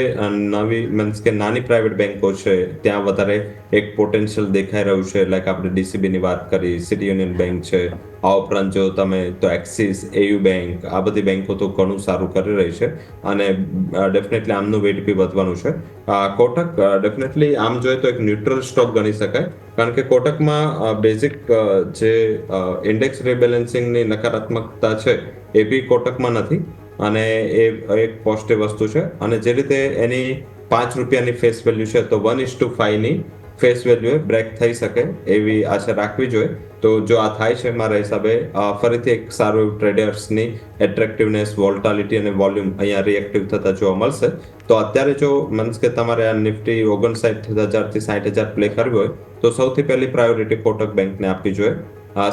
નવી મીન્સ કે નાની પ્રાઇવેટ બેંકો છે ત્યાં વધારે એક પોટેન્શિયલ દેખાઈ રહ્યું છે. લાઈક આપણે DCBની વાત કરી, સિટી યુનિયન બેંક છે. આ ઉપરાંત જો તમે તો એક્સિસ, AU બેંક, આ બધી બેંકો તો ઘણું સારું કરી રહી છે અને ડેફિનેટલી આમનું વેટ બી વધવાનું છે. કોટક ડેફિનેટલી આમ જોઈએ તો એક ન્યુટ્રલ સ્ટોક ગણી શકાય. કારણ કે કોટકમાં બેઝિક જે ઇન્ડેક્સ રિબેલેન્સિંગની નકારાત્મકતા છે એ બી કોટકમાં નથી અને એ એક પોઝિટિવ વસ્તુ છે. અને જે રીતે એની ₹5ની ફેસ વેલ્યુ છે તો 1:5ની ફેસ વેલ્યુએ બ્રેક થઈ શકે એવી આશા રાખવી જોઈએ. તો જો આ થાય છે મારા હિસાબે ફરીથી એક સારું એવું ટ્રેડર્સની એટ્રેક્ટિવનેસ, વોલ્ટાલિટી અને વોલ્યુમ અહીંયા રિએક્ટિવ થતા જોવા મળશે. તો અત્યારે જો મીન્સ કે તમારે આ નિફ્ટી 59,000થી 60,000 પ્લે કરવી હોય તો સૌથી પહેલી પ્રાયોરિટી કોટક બેંકને આપવી જોઈએ.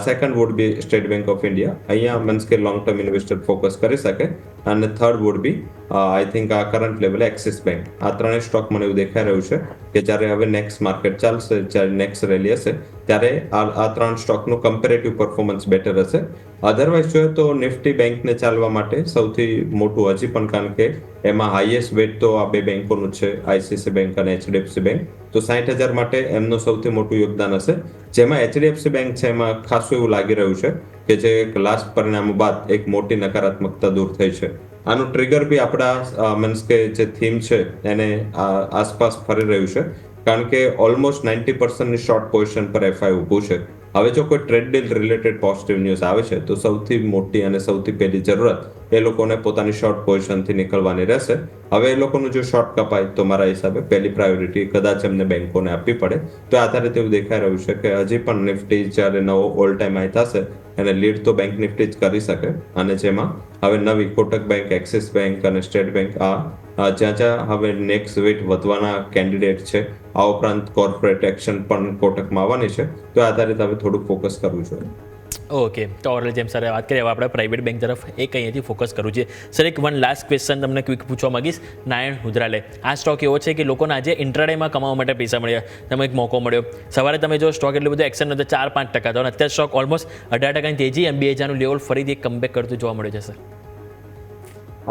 Second would be state bank of India. અહીંયા મીન્સ કે લોંગ ટર્મ ઇન્વેસ્ટર ફોકસ કરી શકે. અને third would be I think આ કરંટ લેવલે એક્સિસ બેંક. આ ત્રણેય સ્ટોક મને એવું દેખાઈ રહ્યું છે કે જ્યારે હવે નેક્સ્ટ માર્કેટ ચાલશે, જ્યારે નેક્સ્ટ રેલી હશે ત્યારે આ ત્રણ સ્ટોકનું કમ્પેરેટિવ પરફોર્મન્સ બેટર હશે. અધરવાઇઝ જોઈએ તો નિફ્ટી બેંકને ચાલવા માટે સૌથી મોટું હજી પણ, કારણ કે એમાં હાઈએસ્ટ વેટ તો આ બે બેંકોનું છે, ICICI બેંક અને HDFC બેંક. તો 60,000 માટે એમનું સૌથી મોટું યોગદાન હશે. જેમાં HDFC બેંક છે એમાં ખાસું એવું લાગી રહ્યું છે કે જે લાસ્ટ પરિણામો બાદ એક મોટી નકારાત્મકતા દૂર થઈ છે. આનું ટ્રિગર બી આપણા મીન્સ કે જે થીમ છે એને આસપાસ ફરી રહ્યું છે. કારણ કે ઓલમોસ્ટ 90%ની શોર્ટ પોઝિશન પર FI ઊભું છે. હવે જો કોઈ trade deal related positive news આવે છે તો સૌથી મોટી અને સૌથી પહેલી જરૂરત એ લોકોને પોતાની શોર્ટ પોઝિશનથી નીકળવાની રહેશે. હવે એ લોકોનું જો શોર્ટ કપાય તો મારા હિસાબે પહેલી પ્રાયોરિટી કદાચ એમને બેંકોને આપવી પડે. તો આધારિત એવું દેખાઈ રહ્યું છે કે હજી પણ નિફ્ટી જ્યારે નવો ઓલ ટાઈમ હાઈ થશે એને લીડ તો બેંક નિફ્ટી જ કરી શકે. અને જેમાં હવે નવી કોટક બેંક, એક્સિસ બેંક અને સ્ટેટ બેંક જ્યાં જ્યાં હવે નેક્સ્ટ વેટ વધવાના કેન્ડિડેટ છે. આ ઉપરાંત કોર્પોરેટ એક્શન પણ કોટકમાં આવવાની છે. તો આધારિત હવે થોડું ફોકસ કરવું જોઈએ. ઓકે, તો ઓરલ જેમ સરે વાત કરી હવે આપણે પ્રાઇવેટ બેંક તરફ એક અહીંયાથી ફોકસ કરવું છે. સર એક વન લાસ્ટ ક્વેશ્ચન તમને ક્વિક પૂછવા માંગીશ. નારાયણ હુદરાલે આ સ્ટોક એવો છે કે લોકોને આજે ઇન્ટ્રાડેમાં કમાવા માટે પૈસા મળ્યા, તમે એક મોકો મળ્યો. સવારે તમે જો સ્ટોક એટલું બધું એક્શન નહોતું, 4-5% હતો અને અત્યારે સ્ટોક ઓલમોસ્ટ 18%ની તેજી અને 2,000નું લેવલ ફરીથી એક કમબેક કરતું જોવા મળ્યું છે સર.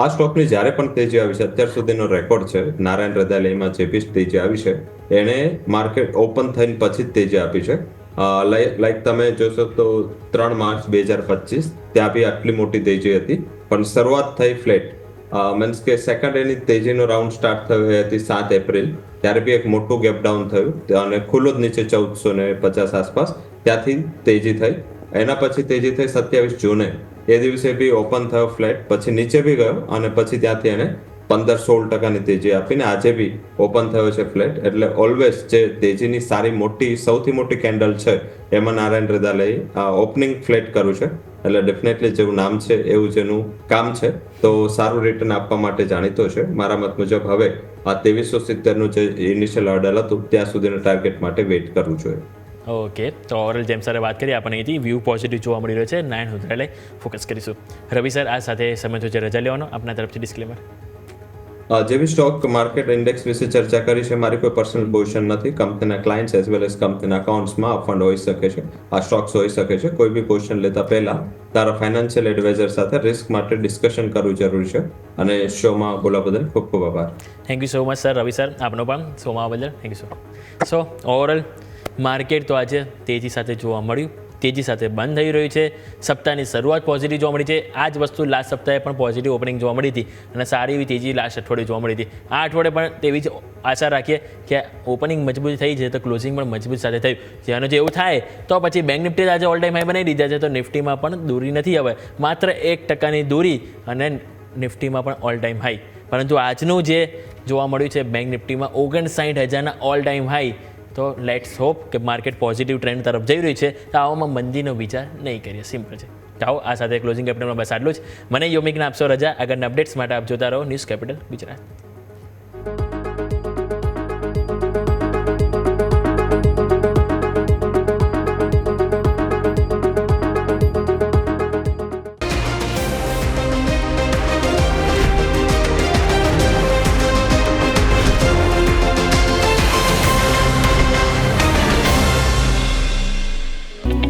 આ સ્ટોકની જ્યારે પણ તેજી આવી છે, અત્યાર સુધીનો રેકોર્ડ છે નારાયણ હૃદયાલયમાં જે બી તેજી આવી છે એણે માર્કેટ ઓપન થઈને પછી જ તેજી આપી છે. લાઈક તમે જોશો તો 3 માર્ચ 2025 ત્યાં બી આટલી મોટી તેજી હતી પણ શરૂઆત થઈ ફ્લેટ. મીન્સ કે સેકન્ડ એની તેજીનો રાઉન્ડ સ્ટાર્ટ થયો એ હતી 7 એપ્રિલ. ત્યારે બી એક મોટું ગેપ ડાઉન થયું અને ખુલ્લો જ નીચે 1450 આસપાસ ત્યાંથી તેજી થઈ. એના પછી તેજી થઈ 27 જૂને. એ દિવસે બી ઓપન થયો ફ્લેટ, પછી નીચે બી ગયો અને પછી ત્યાંથી એને 15-16% તેજી આપીને આજે બી ઓપન થયો છે ફ્લેટ. એટલે ઓલવેઝ જે તેજીની સારી મોટી સૌથી મોટી કેન્ડલ છે એમાં નારાયણ હૃદયાલય ઓપનિંગ ફ્લેટ કર્યું છે. એટલે ડેફિનેટલી જેવું નામ છે એવું જેનું કામ છે તો સારું રિટર્ન આપવા માટે જાણીતો છે. મારા મત મુજબ હવે આ 2370નું જે ઇનિશિયલ હર્ડલ હતું ત્યાં સુધીના ટાર્ગેટ માટે વેઇટ કરવું જોઈએ. ઓકે, તો ઓવરઓલ જેમ સરે વાત કરી આપણને અહીંથી વ્યૂ પોઝિટિવ જોવા મળી રહ્યો છે 900 એટલે ફોકસ કરીશું. રવિ સર, આ સાથે સમય તો છે રજા લેવાનો, આપના તરફથી ડિસ્ક્લેમર. જેવી સ્ટોક માર્કેટ ઇન્ડેક્સ વિશે ચર્ચા કરી છે, મારી કોઈ પર્સનલ પોઝિશન નથી. કંપનીના ક્લાયન્ટ્સ એઝ વેલ એઝ કંપનીના અકાઉન્ટ્સમાં આ ફંડ હોઈ શકે છે, આ સ્ટોક્સ હોઈ શકે છે. કોઈ બી પોઝિશન લેતા પહેલા તારા ફાઇનાન્શિયલ એડવાઇઝર સાથે રિસ્ક માટે ડિસ્કશન કરવું જરૂરી છે. અને શોમાં બોલવા બદલ ખૂબ ખૂબ આભાર. Thank you so much sir. Ravi sir, આપનો પણ શોમાં બદલ thank you so much. So overall market તો આજે તેજી સાથે જોવા મળ્યું, તેજી સાથે બંધ થઈ રહ્યું છે. સપ્તાહની શરૂઆત પોઝિટિવ જોવા મળી છે. આ જ વસ્તુ લાસ્ટ સપ્તાહે પણ પોઝિટિવ ઓપનિંગ જોવા મળી હતી અને સારી એવી તેજી લાસ્ટ અઠવાડિયે જોવા મળી હતી. આ અઠવાડિયે પણ તેવી જ આશા રાખીએ કે ઓપનિંગ મજબૂત થઈ છે તો ક્લોઝિંગ પણ મજબૂત સાથે થયું. જેનું જે એવું થાય તો પછી બેંક નિફ્ટી આજે ઓલ ટાઈમ હાઈ બનાવી દીધા છે, તો નિફ્ટીમાં પણ દૂરી નથી હવે, માત્ર 1% દૂરી અને નિફ્ટીમાં પણ ઓલ ટાઈમ હાઈ. પરંતુ આજનું જે જોવા મળ્યું છે બેંક નિફ્ટીમાં 59,000ના ઓલ ટાઈમ હાઈ, તો લેટ્સ હોપ કે માર્કેટ પોઝિટિવ ટ્રેન્ડ તરફ જઈ રહ્યું છે. તો આવામાં મંદીનો વિચાર નહીં કરીએ, સિમ્પલ છે. ચાલો, આ સાથે ક્લોઝિંગ કેપિટલમાં બસ આટલું જ. મને યોમિકને આપશો રજા. આગળના અપડેટ્સ માટે આપ જોતા રહો news capital Gujarat.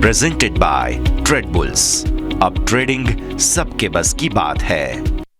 Presented by trade bulls. अब ट्रेडिंग सबके बस की बात है.